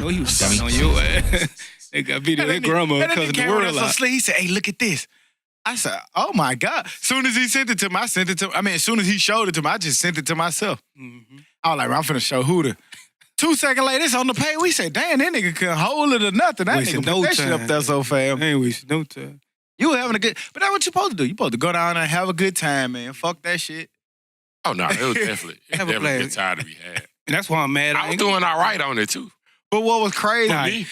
know he was shouting on your ass. They got video of their grandma cussing the world out. He said, hey, look at this. I said, oh, my God. As soon as he sent it to me, I sent it to him. I mean, as soon as he showed it to me, I just sent it to myself. Mm-hmm. I was like, I'm finna show Hooter. 2 seconds later, it's on the page. We said, damn, that nigga couldn't hold it or nothing. That nigga put that shit up there so fast. Ain't wasting no time. You were having a good... But that's what you supposed to do. You supposed to go down and have a good time, man. Fuck that shit. Oh, no, it was definitely a good time to be had. And that's why I'm mad. I was doing all right on it, too. But what was crazy...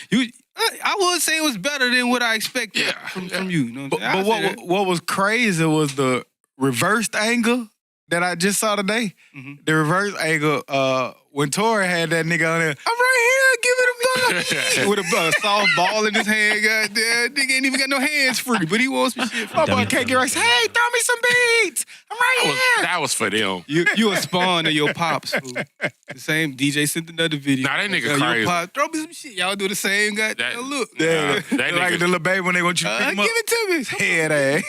I would say it was better than what I expected from you. You know what was crazy was the reversed angle that I just saw today. Mm-hmm. The reverse angle, when Tori had that nigga on there, I'm right here, give it a ball. With a soft ball in his hand, goddamn. Nigga ain't even got no hands free, but he wants some shit. My boy can't get right. Hey, throw me some beats. I'm right here. That was for them. You a spawn of your pops, fool. The same DJ sent another video. Nah, that nigga crazy. Your pops, throw me some shit. Y'all do the same goddamn look. Yeah, that like the little baby when they want you to pick him up. Give it to me. Head ass.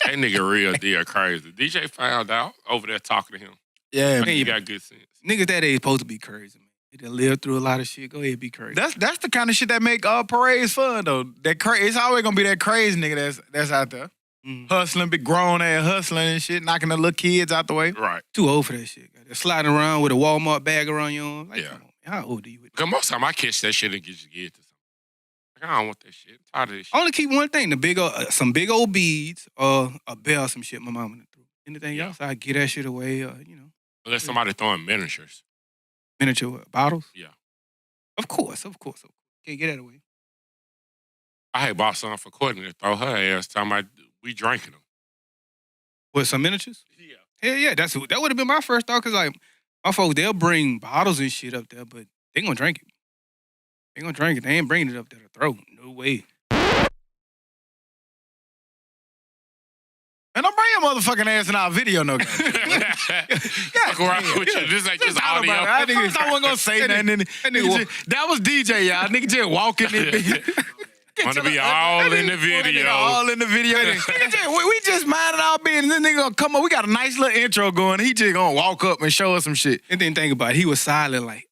That nigga real deal crazy. DJ found out over there talking to him. Yeah, man. He got good sense. Niggas that age supposed to be crazy, man. They done lived through a lot of shit. Go ahead, be crazy. That's the kind of shit that make parades fun, though. It's always gonna be that crazy nigga that's out there. Hustling, big grown ass hustling and shit, knocking the little kids out the way. Right. Too old for that shit. They're sliding around with a Walmart bag around your arm. Like, come on, man. How old are you? Because most time I catch that shit and get to something. Like, I don't want that shit. I'm tired of this shit. I only keep one thing, some big old beads or a bell, some shit my mama threw. Anything else, I get that shit away, you know. Unless somebody throwing miniatures. Miniature what? Bottles? Yeah. Of course. Can't get that away. I had bought something for Courtney to throw her ass, talking about we drinking them. What, some miniatures? Yeah. Hell yeah, that would have been my first thought, because like, my folks, they'll bring bottles and shit up there, but they gonna drink it. They ain't bringing it up there to throw. No way. And don't bring your motherfucking ass in our video, no. Fuck around with you. This ain't just audio. I wasn't gonna say nothing. That was DJ, y'all. Nigga just walking in. Want to be all in the video. All in the video. We just minding our business. This nigga gonna come up. We got a nice little intro going. He just gonna walk up and show us some shit. And then think about it. He was silent like,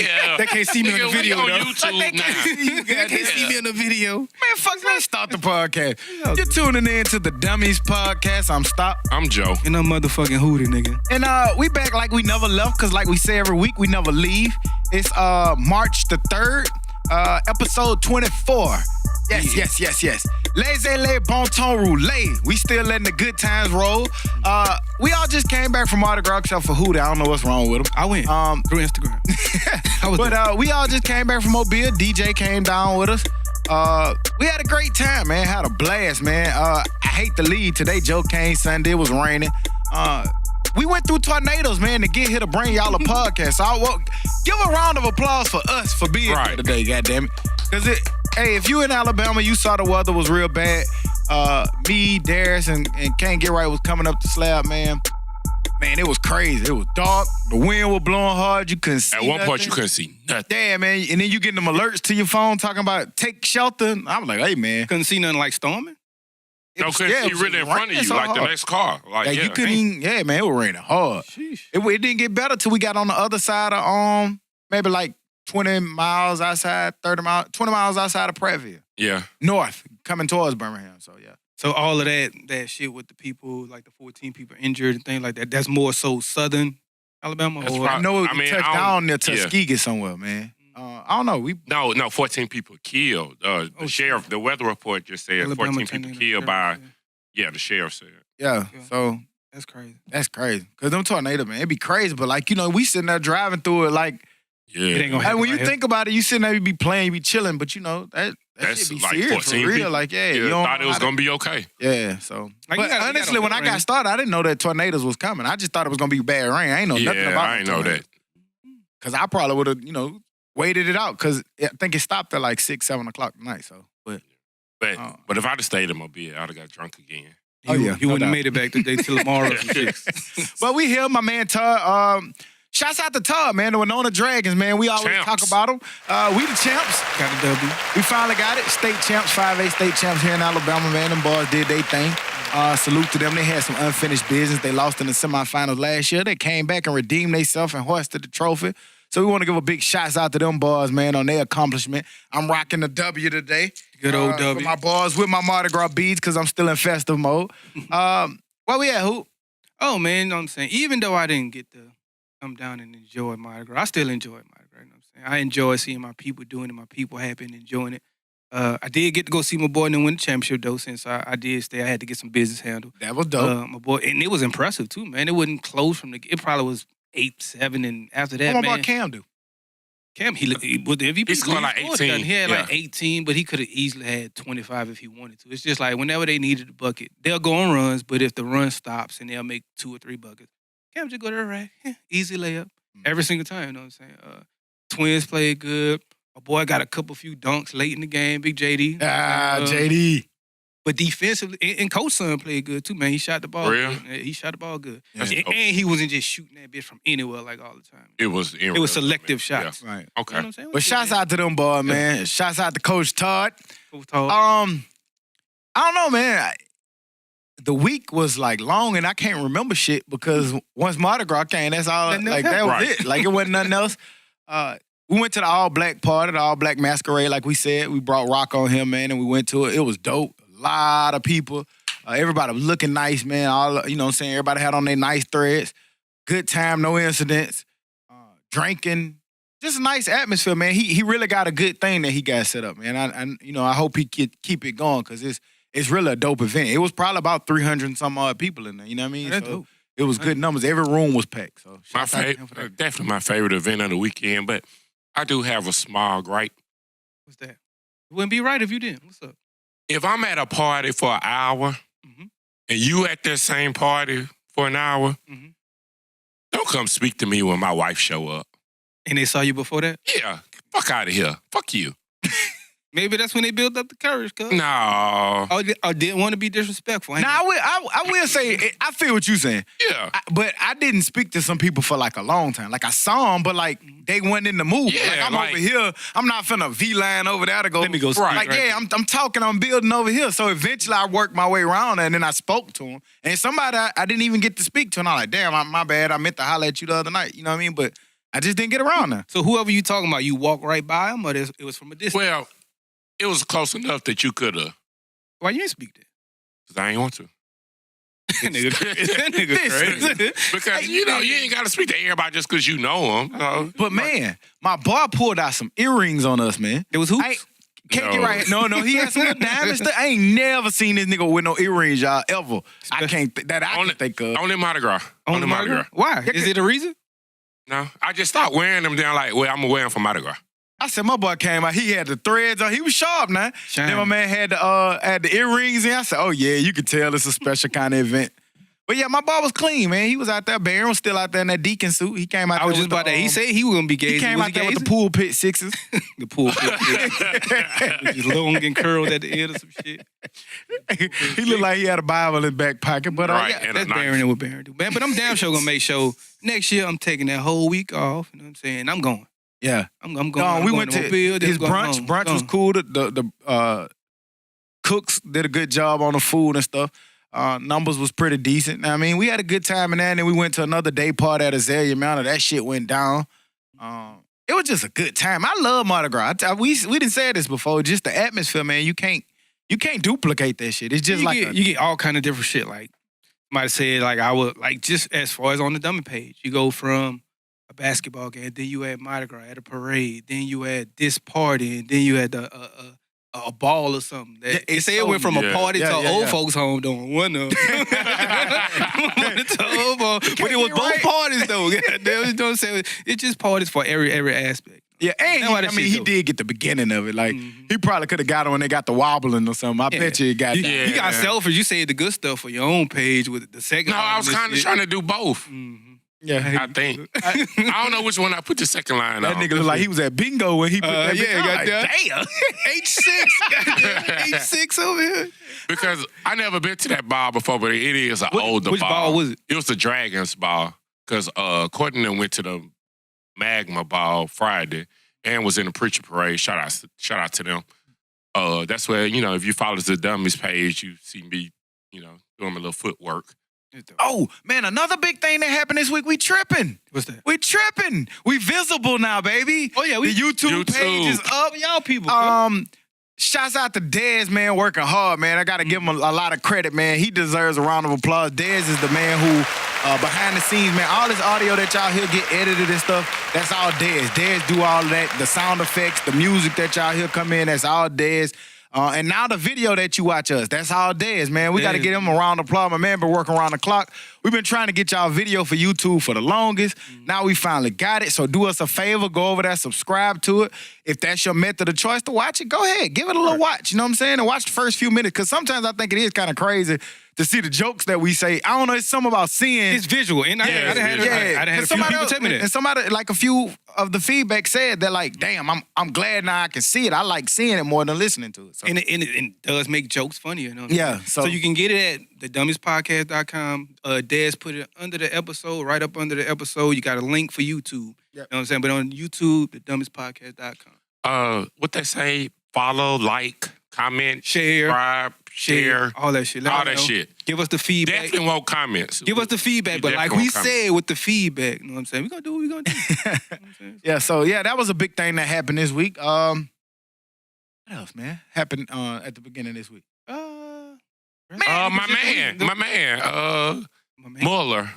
yeah. They can't see me on the video, on though. YouTube they can't see me on the video. Man, fuck, let's start the podcast. You're tuning in to the Dummies Podcast. I'm Stop. I'm Joe. And I'm motherfucking Hootie, nigga. And we back like we never left, because like we say every week, we never leave. It's March the 3rd, episode 24. Yes. Laissez-les bon temps rouler. We still letting the good times roll. We all just came back from Mardi Gras, except for Hootie. I don't know what's wrong with him. I went through Instagram. We all just came back from Mobile. DJ came down with us. We had a great time, man. Had a blast, man. I hate to leave today. Joe came Sunday. It was raining. We went through tornadoes, man, to get here to bring y'all a podcast. So I give a round of applause for us for being here today, goddammit. Because if you in Alabama, you saw the weather was real bad. Me, Darius, and Can't Get Right was coming up the slab, man. Man, it was crazy. It was dark. The wind was blowing hard. You couldn't see At one point, you couldn't see nothing. Yeah, man. And then you getting them alerts to your phone talking about take shelter. I'm like, hey, man. Couldn't see nothing like storming? Couldn't see really in front of you, like the next car. You couldn't even, man, it was raining hard. It didn't get better till we got on the other side of, maybe like 20 miles outside, 20 miles outside of Prattville. Yeah. North, coming towards Birmingham, so yeah. So all of that shit with the people, like the 14 people injured and things like that, that's more so southern Alabama? I know it touched down near Tuskegee somewhere, man. I don't know. No, 14 people killed. The sheriff, the weather report just said Alabama 14 people killed by, the sheriff said. Yeah, so. That's crazy. That's crazy. Because them tornadoes, man, it'd be crazy. But like, we sitting there driving through it like, yeah. It ain't gonna happen when you think about it, you sitting there, you be playing, you be chilling, but that shit be like serious for real. People. Like, you thought it was gonna be okay. Yeah, so. Like, but honestly, when I got started, I didn't know that tornadoes was coming. I just thought it was gonna be bad rain. I ain't know nothing about it. I ain't know that. Because I probably would have, waited it out. Because I think it stopped at like 6, 7 o'clock at night. So, but if I'd have stayed in Mobile, I'd have got drunk again. You wouldn't have made it back today till tomorrow. But we here, my man Todd. Shouts out to Todd, man. The Wenonah Dragons, man. We always talk about them. We the champs. Got the W. We finally got it. State champs, 5A state champs here in Alabama, man. Them boys did their thing. Salute to them. They had some unfinished business. They lost in the semifinals last year. They came back and redeemed themselves and hoisted the trophy. So we want to give a big shout out to them boys, man, on their accomplishment. I'm rocking the W today. Good old W. For my boys with my Mardi Gras beads because I'm still in festive mode. Where we at, Hoop? Oh, man, you know what I'm saying? Even though I didn't get to come down and enjoy Mardi Gras, I still enjoy Mardi Gras, you know what I'm saying? I enjoy seeing my people doing it, my people happy and enjoying it. I did get to go see my boy and then win the championship, though, since I did stay. I had to get some business handled. That was dope. My boy, and it was impressive, too, man. It wasn't close from it probably was 8-7, and after that, What man. about Cam do? Cam, he was the MVP. He scored like 18. He had like 18, but he could have easily had 25 if he wanted to. It's just like whenever they needed a bucket, they'll go on runs, but if the run stops and they'll make 2 or 3 buckets, Cam just go to the rack. Easy layup. Every single time, you know what I'm saying? Twins played good. My boy got a few dunks late in the game, Big JD. JD. But defensively, and Coach Son played good too, man. He shot the ball good. He shot the ball good. Yeah. And he wasn't just shooting that bitch from anywhere like all the time. It was selective shots. Yeah. Right. Okay. You know what I'm saying? But shouts out to them boys, man. Shouts out to Coach Todd. Todd. I don't know, man. The week was like long, and I can't remember shit because once Mardi Gras came, that's all. Like that was Right. it. Like it wasn't nothing else. We went to the all-black party, the all-black masquerade, like we said. We brought rock on him, man, and we went to it. It was dope. A lot of people. Everybody was looking nice, man. All, you know what I'm saying? Everybody had on their nice threads. Good time, no incidents. Drinking. Just a nice atmosphere, man. He really got a good thing that he got set up, man. I hope he could keep it going because it's really a dope event. It was probably about 300 and some odd people in there, you know what I mean? That's So dope. it was good numbers. Every room was packed. So Definitely my favorite event of the weekend, but I do have a small gripe. What's that? It wouldn't be right if you didn't. What's up? If I'm at a party for an hour Mhm. and you at that same party for an hour, Mhm. don't come speak to me when my wife show up. And they saw you before that? Yeah, fuck out of here. Fuck you. Maybe that's when they built up the courage, cuz. No. Or didn't want to be disrespectful. Now, I will say, I feel what you're saying. Yeah. But I didn't speak to some people for like a long time. Like I saw them, but like they weren't in the mood. Yeah, like I'm like- over here. I'm not finna V-line over there to go. Let me go speak Like, right yeah, I'm talking, I'm building over here. So eventually I worked my way around and then I spoke to him. And somebody I didn't even get to speak to. And I'm like, damn, my bad. I meant to holler at you the other night. You know what I mean? But I just didn't get around there. So whoever you talking about, you walk right by them or it was from a distance? Well, it was close enough that you could have, Why you didn't speak then? because I ain't want to. That nigga crazy. Because, you ain't got to speak to everybody just because you know them. But man, my boy pulled out some earrings on us, man. It was hoops? I can't get No. right. No, he had some little diamond stuff. I ain't never seen this nigga with no earrings, y'all, ever. I can't can think of. Only Mardi Gras. On the Mardi Gras? Why? Is it a reason? No, I just stopped wearing them down like, well, I'm going to wear them for Mardi Gras. I said, my boy came out. He had the threads on. He was sharp now. Shine. Then my man had the earrings in. I said, oh, yeah, you could tell it's a special kind of event. But yeah, my boy was clean, man. He was out there. Baron was still out there in that deacon suit. He came out I was there just with about that. He said he was going to be gay. He came out there with the pool pit sixes. The pool pit. Just long and curled at the end or some shit. He looked like he had a Bible in his back pocket. But Right, yeah, and That's a knife. Baron and what Baron do. Man, but I'm damn sure going to make sure next year I'm taking that whole week off. You know what I'm saying? I'm going. yeah. I'm going. No, I'm we going went to Mobile, then his going brunch. home. Brunch was cool. The cooks did a good job on the food and stuff. Numbers was pretty decent. I mean, we had a good time in that, and then we went to another day party at Azalea Manor. That shit went down. It was just a good time. I love Mardi Gras. We didn't say this before. Just the atmosphere, man. You can't duplicate that shit. It's just you get all kind of different shit. Like somebody said, like I would like just as far as on the dummy page, you go from a basketball game, then you had Mardi Gras at a parade, then you had this party, and then you had a ball or something. They say it went from a party to an old folks' home doing one of them. But it was both parties though. They don't say it's just parties for every aspect. Yeah, and That's why that shit he dope. did get the beginning of it. Like he probably could have got it when they got the wobbling or something. I bet you he got that. You got selfish. You say the good stuff for your own page with the second. No, I was kind of trying to do both. Yeah, I think. I don't know which one I put the second line that on. nigga looked like he was at bingo when he put that bitch on. goddamn. Damn. H6 over here. Because I never been to that ball before, but it is an older which ball was it? It was the Dragons ball. Because Courtney went to the Magma ball Friday and was in the preacher parade. Shout out to them. That's where, if you follow the Dummies page, you see me, doing my little footwork. Oh, man, another big thing that happened this week, we tripping. What's that? We tripping. We visible now, baby. Oh, yeah. The YouTube page is up. Y'all people. Shouts out to Dez, man, working hard, man. I got to give him a lot of credit, man. He deserves a round of applause. Dez is the man who, behind the scenes, man, all this audio that y'all hear get edited and stuff, that's all Dez. Dez do all of that. The sound effects, the music that y'all hear come in, that's all Dez. And now the video that you watch us, that's all Dez, man. We got to get him a round of applause. My man been working around the clock. We've been trying to get y'all video for YouTube for the longest. Now we finally got it. So do us a favor, go over there, subscribe to it. If that's your method of choice to watch it, go ahead. Give it a little watch, you know what I'm saying? And watch the first few minutes, because sometimes I think it is kind of crazy to see the jokes that we say. I don't know, it's something about seeing. It's visual. And I had a few people tell me that. And somebody, like a few of the feedback said that, like, damn, I'm glad now I can see it. I like seeing it more than listening to it. So. And it does make jokes funnier, you know? Yeah. So you can get it at thedummiespodcast.com. Dez put it under the episode, right up under the episode. You got a link for YouTube. Yep. You know what I'm saying? But on YouTube, thedummiespodcast.com. What they say, follow, like, comment, share, subscribe, share, all that shit. All that shit. Give us the feedback. Definitely want comments. Give us the feedback. But like we said with the feedback, you know what I'm saying? We're going to do what we're going to do. You know what I'm saying? Yeah, so yeah, that was a big thing that happened this week. What else, man? Happened at the beginning of this week. My man, Mueller,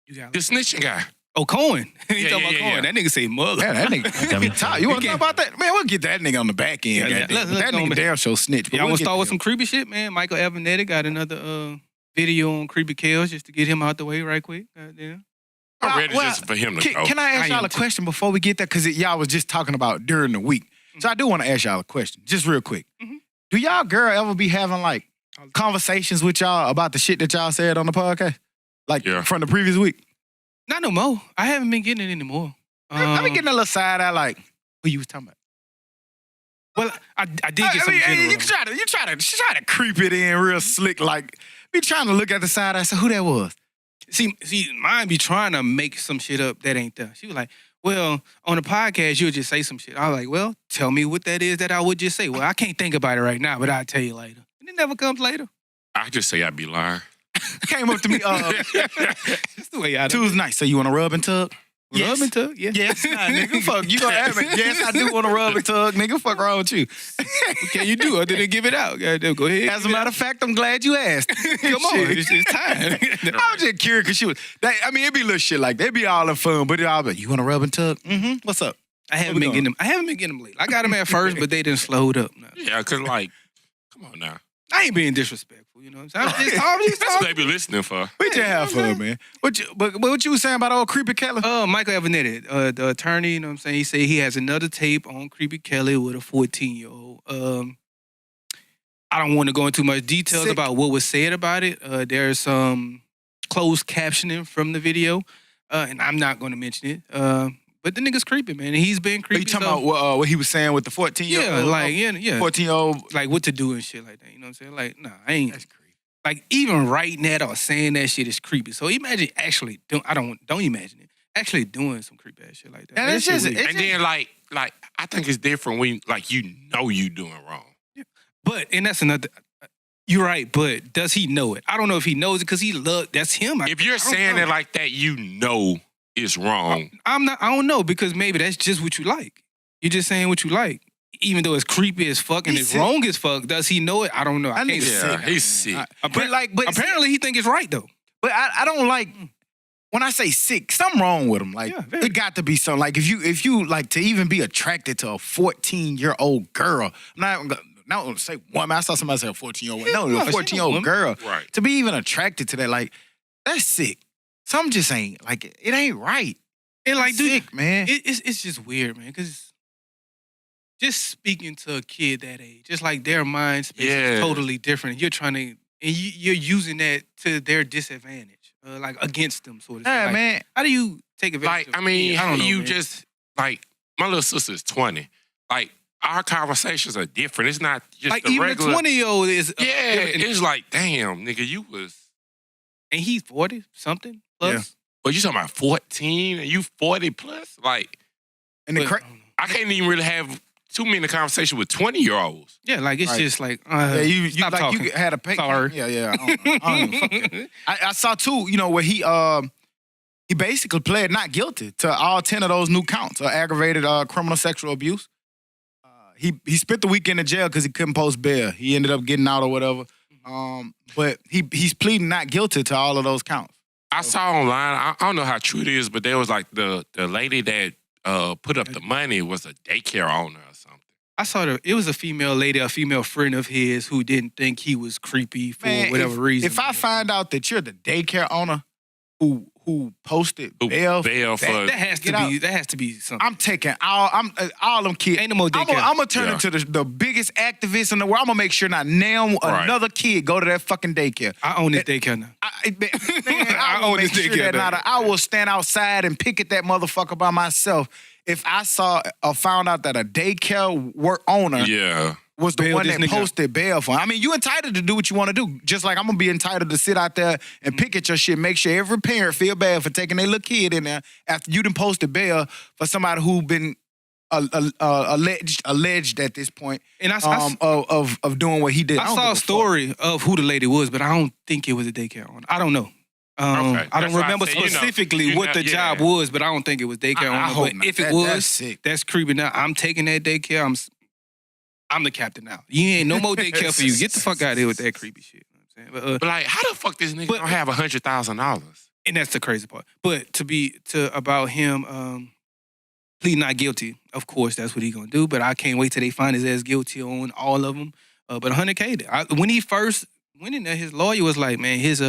the snitching guy. Oh, Cohen. You talking about Cohen. Yeah. That nigga say Mueller. Yeah, that nigga. Todd, you want to talk about that? Man, we'll get that nigga on the back end. Yeah, that nigga damn show snitch. Y'all want to start with some creepy shit, man? Michael Avenetti got another video on Creepy Kills just to get him out the way right quick. Goddamn. I'm ready just for him to go. Can I ask y'all a question before we get there? Because y'all was just talking about during the week. So I do want to ask y'all a question, just real quick. Do y'all girl ever be having, like, conversations with y'all about the shit that y'all said on the podcast? Like, from the previous week? Not no more. I haven't been getting it anymore. I been getting a little side eye, like, who you was talking about? Well, I did get some general. You try to creep it in real slick, like, be trying to look at the side eye, so who that was? See, mine be trying to make some shit up that ain't there. She was like, well, on the podcast, you'll just say some shit. I was like, well, tell me what that is that I would just say. Well, I can't think about it right now, but I'll tell you later. And it never comes later. I just say I be lying. Came up to me That's the way I do. Tuesday night. So you want to rub and tug? Yes. Rub and tug? Yeah. Yes. Nah, nigga, fuck. You gonna have it. Yes, I do want to rub and tug. Nigga, fuck wrong with you. What can you do other than give it out? Goddamn, go ahead. As a matter of fact, I'm glad you asked. Come on. It's time. I was just curious because she was, it'd be little shit like that. It'd be all in fun, but it'd all be, you want to rub and tug? Mm-hmm. What's up? I haven't been getting them late. I got them at first, but they didn't slow up. No. Yeah, because, like, come on now. I ain't being disrespectful, you know what I'm saying? I'm just That's what they be listening for. We just have fun, man. What you was saying about old Creepy Kelly? Michael Avenetti, the attorney, you know what I'm saying? He said he has another tape on Creepy Kelly with a 14-year-old. I don't want to go into much details about what was said about it. There's some closed captioning from the video, and I'm not going to mention it. But the nigga's creepy, man. And he's been creepy. Are you talking about what he was saying with the 14-year-old? Yeah. 14-year-old. Like, what to do and shit like that. You know what I'm saying? Like, nah, I ain't. That's creepy. Like, even writing that or saying that shit is creepy. So imagine actually don't imagine it. Actually doing some creepy ass shit like that. And then, like, I think it's different when, like, you know you doing wrong. Yeah. But, and that's another... You're right, but does he know it? I don't know if he knows it because that's him. If you're saying it like that, you know it's wrong. I don't know, because maybe that's just what you like. You're just saying what you like. Even though it's creepy as fuck and it's wrong as fuck, does he know it? I don't know. He's sick. But apparently he think it's right though. But I don't like when I say sick, something wrong with him. Like it got to be something. Like if you like to even be attracted to a 14-year-old girl, I'm not gonna say woman. I saw somebody say a 14-year-old. No, a 14-year-old girl. Right. To be even attracted to that, like that's sick. Some just ain't like it ain't right. And like, dude, sick, man. It's just weird, man. Because just speaking to a kid that age, just like their mind space is totally different. You're trying to, and you're using that to their disadvantage, like against them, sort of. Yeah, like, man. How do you take advantage? Like, I mean, I don't know, you man. just like my little sister's 20. Like our conversations are different. It's not just like the even regular. 20-year-old is it's like damn, nigga, you was. And he's 40 something plus. Yeah. But you talking about 14 and you 40 plus? Like, And I can't even really have too many conversations with 20-year-olds. Yeah, like it's Right. just like Yeah, you stop like talking. you had a pay. Sorry. Yeah. I don't even fuck that. I saw too, where he basically pled not guilty to all 10 of those new counts of aggravated criminal sexual abuse. He spent the weekend in jail because he couldn't post bail. He ended up getting out or whatever. But he's pleading not guilty to all of those counts. I saw online, I don't know how true it is, but there was like the lady that put up the money was a daycare owner or something. I saw it was a female lady, a female friend of his who didn't think he was creepy for Man, whatever reason. If I find out that you're the daycare owner who posted bail for that has to be something. I'm taking all them kids. Ain't no more daycare. I'm gonna turn into the biggest activist in the world. I'm gonna make sure not now another kid go to that fucking daycare. I own this daycare now. I own will this make sure daycare that now. I will stand outside and picket that motherfucker by myself. If I saw or found out that a daycare owner was the Bail one this that nigga posted bail for him. I mean, you entitled to do what you want to do. Just like I'm going to be entitled to sit out there and picket your shit, make sure every parent feel bad for taking their little kid in there after you done posted bail for somebody who been alleged at this point And of doing what he did. I don't saw give a story of who the lady was, but I don't think it was a daycare owner. I don't know. Okay. I don't That's why I remember said, specifically what the job was, but I don't think it was daycare I owner. hope But not. if it That's was, sick. that's creepy. Now I'm taking that daycare. I'm the captain now. You ain't no more daycare for you. Get the fuck out of here with that creepy shit. You know what I'm saying? But like, how the fuck this nigga don't have $100,000? And that's the crazy part. But about him pleading not guilty, of course, that's what he gonna do. But I can't wait till they find his ass guilty on all of them. But $100K. When he first went in there, his lawyer was like, man, his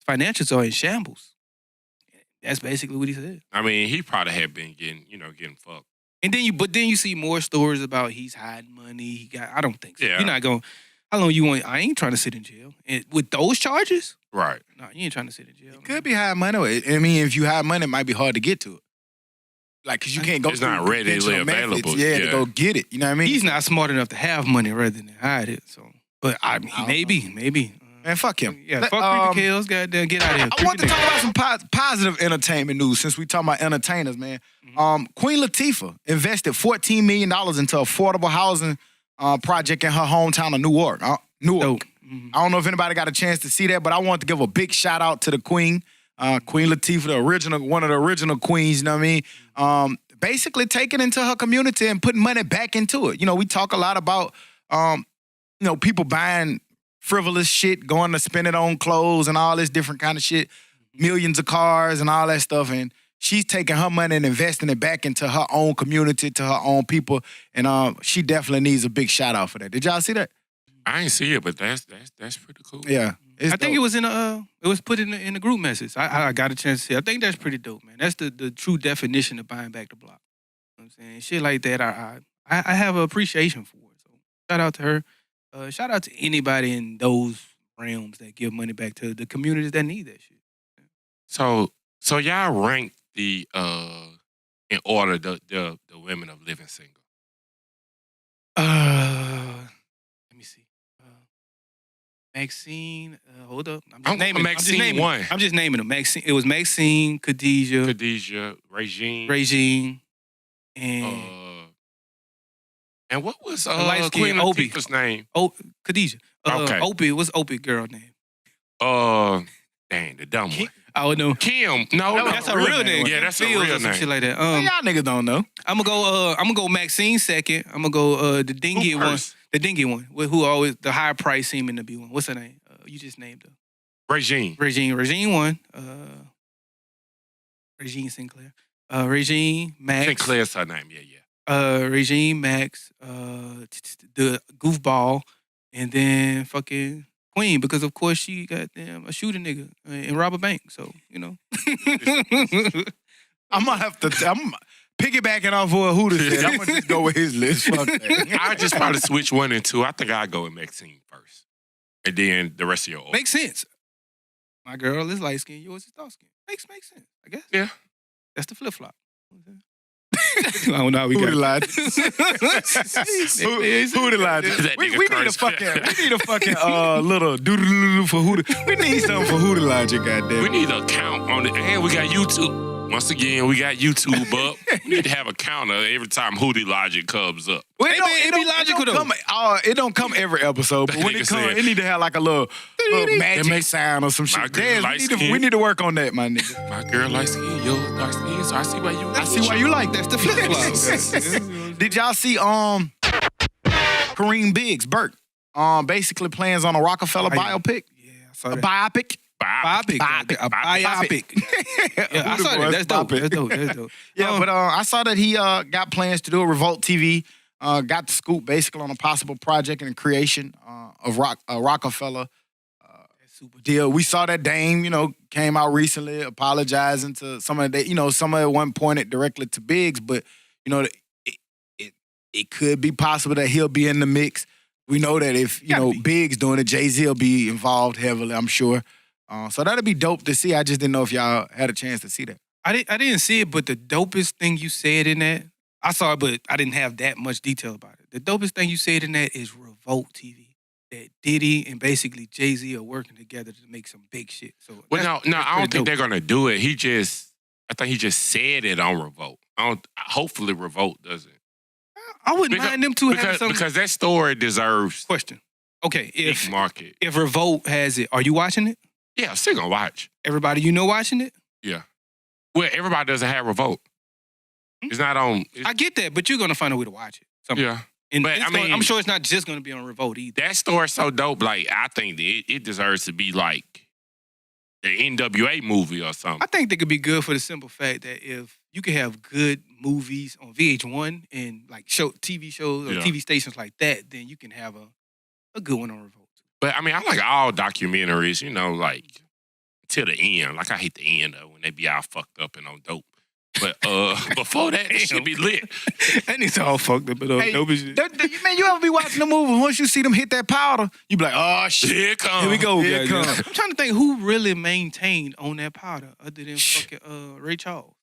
financials are in shambles. That's basically what he said. I mean, he probably had been getting fucked. And then you see more stories about he's hiding money. I don't think so. Yeah. You're not going. How long you want? I ain't trying to sit in jail. And with those charges, Right. no, you ain't trying to sit in jail. It could be high money. I mean, if you hide money, it might be hard to get to it. Like, because you can't go It's not readily conventional methods, available. to go get it. You know what I mean? He's not smart enough to have money rather than hide it. So, but I mean, maybe. Man, fuck him. Yeah, fuck Creepy Kills. Goddamn, get out of here. I want to talk about some positive entertainment news since we talking about entertainers, man. Queen Latifah invested $14 million into affordable housing project in her hometown of Newark. Dope. I don't know if anybody got a chance to see that, but I want to give a big shout out to the Queen, Queen Latifah, one of the original queens. You know what I mean? Basically taking into her community and putting money back into it. You know, we talk a lot about people buying frivolous shit, going to spend it on clothes and all this different kind of shit, millions of cars and all that stuff. And she's taking her money and investing it back into her own community, to her own people. And she definitely needs a big shout out for that. Did y'all see that? I ain't see it, but that's pretty cool. Yeah. I think it was it was put in the group message. I got a chance to see it. I think that's pretty dope, man. That's the true definition of buying back the block. You know what I'm saying? Shit like that, I have an appreciation for it. So shout out to her. Shout out to anybody in those realms that give money back to the communities that need that shit. So y'all rank the in order the women of living single. Let me see. Maxine, hold up. I'm naming Maxine one. I'm just naming them. Maxine. It was Maxine, Khadijah, Regine, and and what was light-skinned Queen Opie. Latifah's name? Khadijah. Okay. Opie. What's Opie girl name? Dang, the dumb one. I don't know. Kim. No, That's her real name. Yeah, that's her Fields real or some name. shit like that. Y'all niggas don't know. I'm gonna go Maxine second. I'm gonna go the dingy Who one. first? The dingy one. Who always the higher price seeming to be one. What's her name? You just named her. Regine. Regine one. Regine Sinclair. Regine Max. Sinclair's her name. Yeah. Regine Max. The goofball, and then fucking Queen, because of course she got a shooting nigga and rob a bank. So you know. I'm gonna have to. I'm piggybacking off what Hooter said. I'm gonna just go with his list. Fuck that. I just probably switch 1 and 2. I think I'd go with Maxine first, and then the rest of your order. Makes sense. My girl is light skin, yours is dark skin. Makes sense, I guess. Yeah. That's the flip flop. I don't know how we Who got the lied? Who the lied? That We nigga need a Curtis. fucking little doodle for Hooter. We need something for Hooter Logic, goddamn. We need a count on it, and we got YouTube. Once again, we got YouTube up. We need to have a counter every time Hootie Logic comes up. Well, It be logical though. It don't come every episode, but when it comes, it need to have like a little magic sound or some shit. We need to work on that, my nigga. My girl likes skin, yours dark skin, so I see why you. I see why you like that. That's the flip flop. Did y'all see Kareem Biggs, Burke? Basically plans on a Rockefeller biopic. Yeah, I saw A that. biopic. Biopic. A biopic. Yeah, I saw that. That's dope. That's dope. Yeah, but I saw that he got plans to do a Revolt TV. Got the scoop basically on a possible project and creation of Rockefeller deal. We saw that Dame, came out recently apologizing to some of that. Some of it wasn't pointed directly to Biggs, but it could be possible that he'll be in the mix. We know that if Biggs doing it, Jay-Z will be involved heavily, I'm sure. So that'd be dope to see. I just didn't know if y'all had a chance to see that. I didn't see it, but the dopest thing you said in that, I saw it, but I didn't have that much detail about it. The dopest thing you said in that is Revolt TV. That Diddy and basically Jay-Z are working together to make some big shit. So no, I don't think they're gonna do it. I think he just said it on Revolt. Hopefully Revolt doesn't. I wouldn't mind them two having something. Because that story deserves Question. Okay, if market. If Revolt has it, are you watching it? Yeah, I'm still gonna watch. Everybody watching it? Yeah. Well, everybody doesn't have Revolt. It's not on. I get that, but you're gonna find a way to watch it. Yeah. And but I'm sure it's not just gonna be on Revolt either. That story's so dope. Like, I think it deserves to be like the NWA movie or something. I think they could be good for the simple fact that if you can have good movies on VH1 and like TV shows or TV stations like that, then you can have a good one on Revolt. But I mean, I like all documentaries, like till the end. Like, I hate the end though when they be all fucked up and on dope. But before that, it should be lit. That nigga's all fucked up and on dope as shit. Man, you ever be watching the movie, once you see them hit that powder, you be like, oh shit. Here it comes. Here we go, Here it guys. comes. I'm trying to think who really maintained on that powder other than fucking Ray Charles.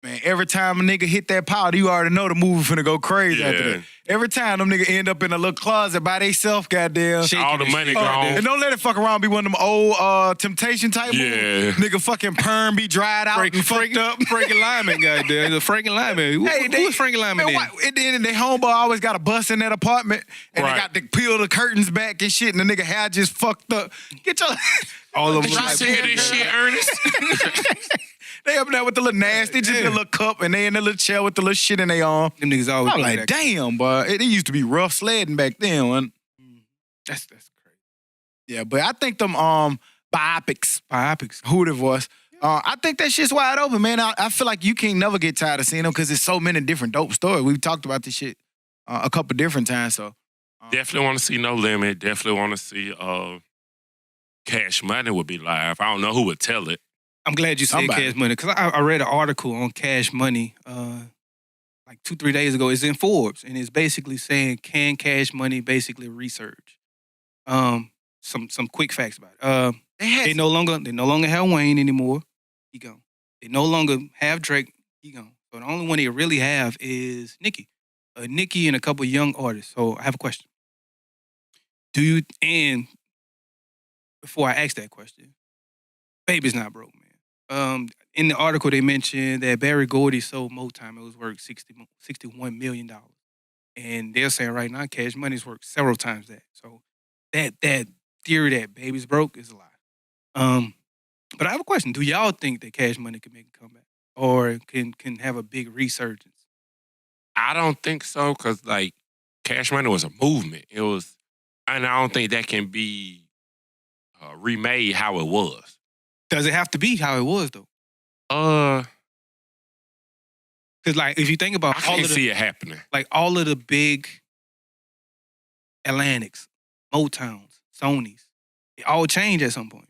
Man, every time a nigga hit that powder, you already know the movie finna go crazy after Yeah. that. Every time them nigga end up in a little closet by theyself, goddamn. All the money gone. And don't let it fuck around be one of them old Temptation type movies. Yeah. Nigga fucking perm be dried out and fucked up. Frankie Lyman, goddamn. The Frankie Lyman. Who was Frankie Lyman then? And then they homeboy always got a bus in that apartment, and they got to peel the curtains back and shit, and the nigga hair just fucked up. Get your All of Did them. you see this shit, Ernest? They up there with the little nasty, just a little cup, and they in the little chair with the little shit in their arm. Them niggas always I'm do like, that. damn, boy. It used to be rough sledding back then. When, That's crazy. yeah, but I think them biopics, who the voice, I think that shit's wide open, man. I feel like you can't never get tired of seeing them because there's so many different dope stories. We've talked about this shit a couple different times, so. Definitely want to see No Limit. Definitely want to see Cash Money would be live. I don't know who would tell it. I'm glad you said Somebody. Cash Money because I read an article on Cash Money like 2-3 days ago. It's in Forbes and it's basically saying, can Cash Money basically research? Some quick facts about it. They no longer have Wayne anymore. He gone. They no longer have Drake. He gone. So the only one they really have is Nicki. Nicki and a couple young artists. So I have a question. And before I ask that question, Baby's not broke, man. In the article, they mentioned that Barry Gordy sold Motown. It was worth $61 million. And they're saying right now Cash Money's worth several times that. So that theory that Baby's broke is a lie. But I have a question. Do y'all think that Cash Money can make a comeback or can have a big resurgence? I don't think so because, like, Cash Money was a movement. It was, and I don't think that can be remade how it was. Does it have to be how it was, though? Because, like, if you think about I can't see it happening. Like, all of the big Atlantics, Motowns, Sonys, they all change at some point.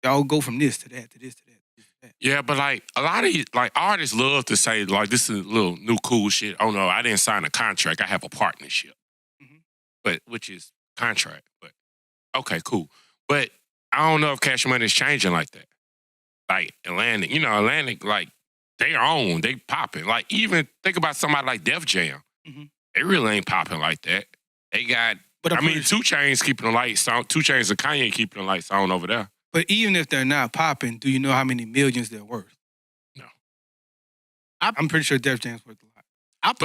They all go from this to that, to this to that, to this to that. Yeah, but, like, a lot of like artists love to say, like, this is a little new cool shit. Oh, no, I didn't sign a contract. I have a partnership. Mm-hmm. But, which is contract. But, okay, cool. But I don't know if Cash Money is changing like that. Like Atlantic, Atlantic, like, they own, they popping. Like, even think about somebody like Def Jam. Mm-hmm. They really ain't popping like that. They got, But 2 Chainz keeping the lights on. 2 Chainz and Kanye keeping the lights on over there. But even if they're not popping, do you know how many millions they're worth? No. I'm pretty sure Def Jam's worth a lot.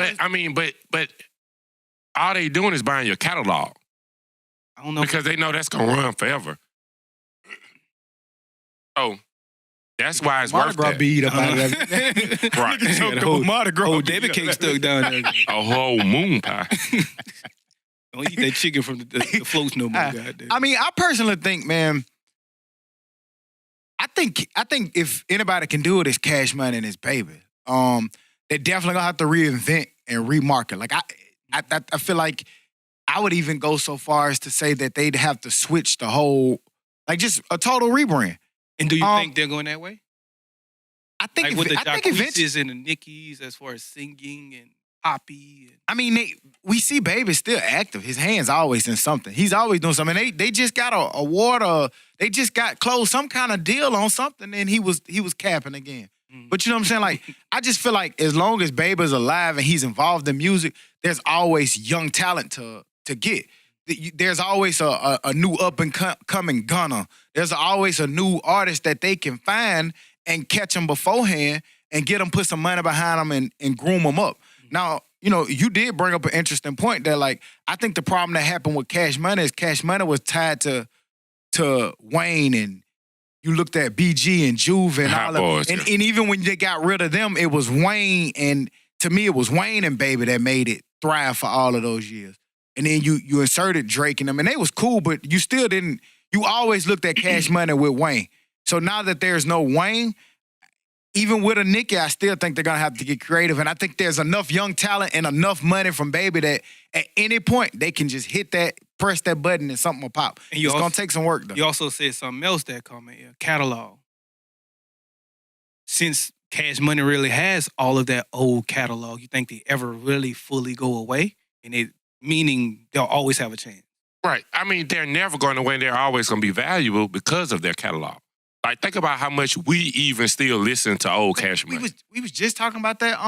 But all they doing is buying your catalog. I don't know. Because they know that's going to run forever. So that's why it's Mardi worth Gras that. beat up out of that. Right. Choked up a Mardi Gras. Oh, David cake stuck down there. A whole moon pie. Don't eat that chicken from the floats no more, goddamn. I mean, I personally think, man, I think if anybody can do it, it's Cash Money and his baby. They're definitely gonna have to reinvent and remarket. Like I feel like I would even go so far as to say that they'd have to switch the whole, like just a total rebrand. And do you think they're going that way? I think Like with the eventually, Jacquees and the Nickies as far as singing and poppy. And... I mean, we see Baby still active. His hand's always in something. He's always doing something. They just got a award. They just got closed some kind of deal on something, and he was capping again. But you know what I'm saying? Like, I just feel like as long as Baby's alive and he's involved in music, there's always young talent to get. There's always a new up-and-coming gunner. There's always a new artist that they can find and catch them beforehand and get them, put some money behind them and groom them up. Now, you know, you did bring up an interesting point that, like, I think the problem that happened with Cash Money is Cash Money was tied to Wayne, and you looked at BG and Juve and all of them. And even when they got rid of them, it was Wayne, and to me, it was Wayne and Baby that made it thrive for all of those years. And then you inserted Drake in them, and they was cool, but you still didn't, you always looked at Cash Money with Wayne. So now that there's no Wayne, even with a Nicki, I still think they're going to have to get creative. And I think there's enough young talent and enough money from Baby that at any point they can just hit that, press that button, and something will pop. And it's going to take some work, though. You also said something else that caught my ear, catalog. Since Cash Money really has all of that old catalog, you think they ever really fully go away? And it meaning they'll always have a chance. Right. I mean, they're never going away. They're always going to be valuable because of their catalog. Like, think about how much we even still listen to old Cash Money. We was just talking about that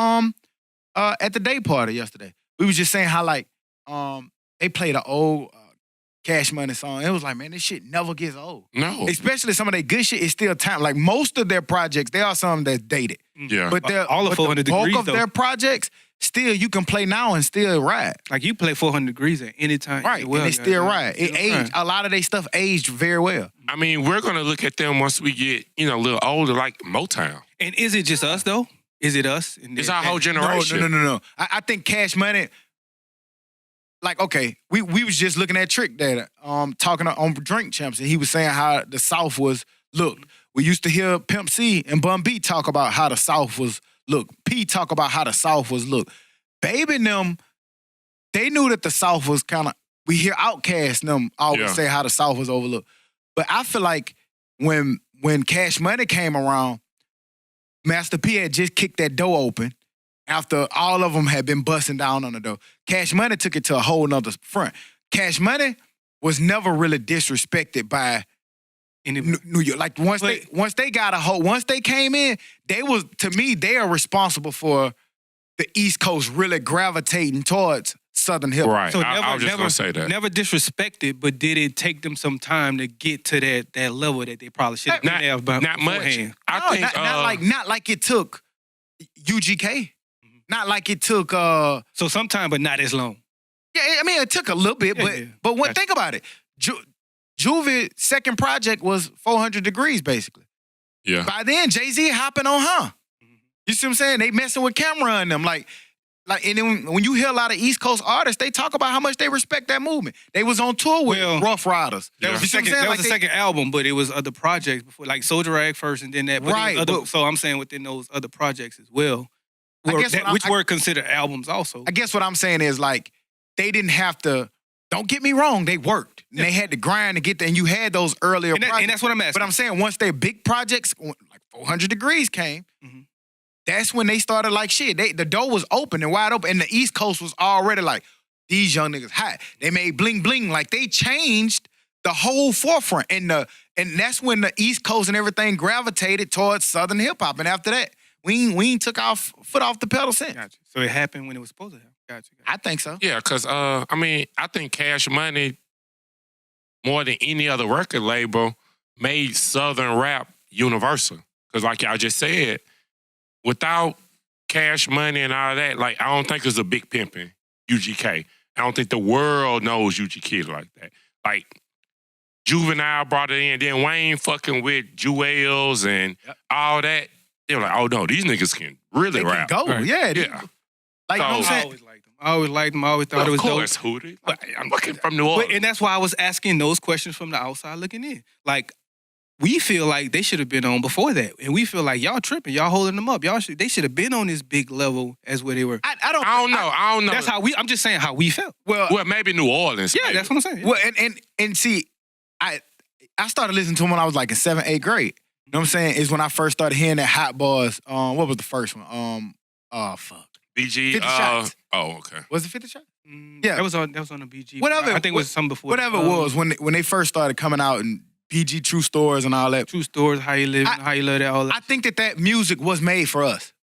at the day party yesterday. We was just saying how, like, they played an old Cash Money song. It was like, man, this shit never gets old. No. Especially some of their good shit is still time. Like, most of their projects, they are some that's dated. Yeah. But all of 400 the bulk Degrees, of though. their projects, still you can play now and still ride. Like, you play 400 Degrees at any time. Right, and they still ride. It aged. A lot of their stuff aged very well. I mean, we're going to look at them once we get, a little older, like Motown. And is it just us, though? Is it us? It's our whole generation. No. I think Cash Money, like, okay, we was just looking at Trick Data, talking on Drink Champs, and he was saying how the South was looked. We used to hear Pimp C and Bun B talk about how the South was looked. P talk about how the South was looked. Baby and them, they knew that the South was kind of, we hear Outkast and them always say how the South was overlooked. But I feel like when Cash Money came around, Master P had just kicked that door open after all of them had been busting down on the door. Cash Money took it to a whole nother front. Cash Money was never really disrespected by New York. Like, once they got a hold, once they came in, they was, to me, they are responsible for the East Coast really gravitating towards Southern hip hop. Right. So I was just going to say that. Never disrespected, but did it take them some time to get to that level that they probably should have been there beforehand? Not much. I think not like it took UGK. Not like it took so sometime, but not as long. Yeah, I mean, it took a little bit, but think about it. Juve's second project was 400 Degrees, basically. Yeah. By then, Jay-Z hopping on her. You see what I'm saying? They messing with camera and them. Like, and then when you hear a lot of East Coast artists, they talk about how much they respect that movement. They was on tour with Rough Riders. That was the second album, but it was other projects before, like Soldier Rag first, and then that. But so I'm saying within those other projects as well, which were considered albums also. I guess what I'm saying is, like, they didn't have to. Don't get me wrong, they worked. And they had to grind to get there, and you had those earlier projects. And that's what I'm asking. But I'm saying once their big projects, like 400 Degrees came, that's when they started like shit. The door was open and wide open, and the East Coast was already like, these young niggas hot. They made bling bling. Like, they changed the whole forefront. And that's when the East Coast and everything gravitated towards Southern hip hop. And after that, we ain't took our foot off the pedal since. Gotcha. So it happened when it was supposed to happen. Gotcha. I think so. Yeah, because, I think Cash Money, more than any other record label, made Southern rap universal. Because like I just said, without Cash Money and all that, like, I don't think it's a big pimping, UGK. I don't think the world knows UGK like that. Like, Juvenile brought it in, then Wayne fucking with Jewels and all that. They were like, oh, no, these niggas can really rap. Go, Right. yeah. Yeah. Like, you know what I'm I saying? always liked them. I always thought it was Of course, dope. Hootie. Like, I'm looking from New Orleans. And that's why I was asking those questions from the outside looking in. Like, we feel like they should have been on before that. And we feel like y'all tripping. Y'all holding them up. They should have been on this big level as where they were. I don't know. That's how I'm just saying how we felt. Well, maybe New Orleans. Yeah, maybe. that's what I'm saying. Yeah. Well, and see, I started listening to him when I was like in 7th, 8th grade. You know what I'm saying? Is when I first started hearing that Hot Boys. What was the first one? Fuck. BG. 50 Shots. Oh, okay. Was it 50 Shots? Yeah. That was on the BG. Whatever. I think it was something before. Whatever it was when they first started coming out and BG True Stories and all that. True Stories, how you live, how you love that, all that. I think that music was made for us.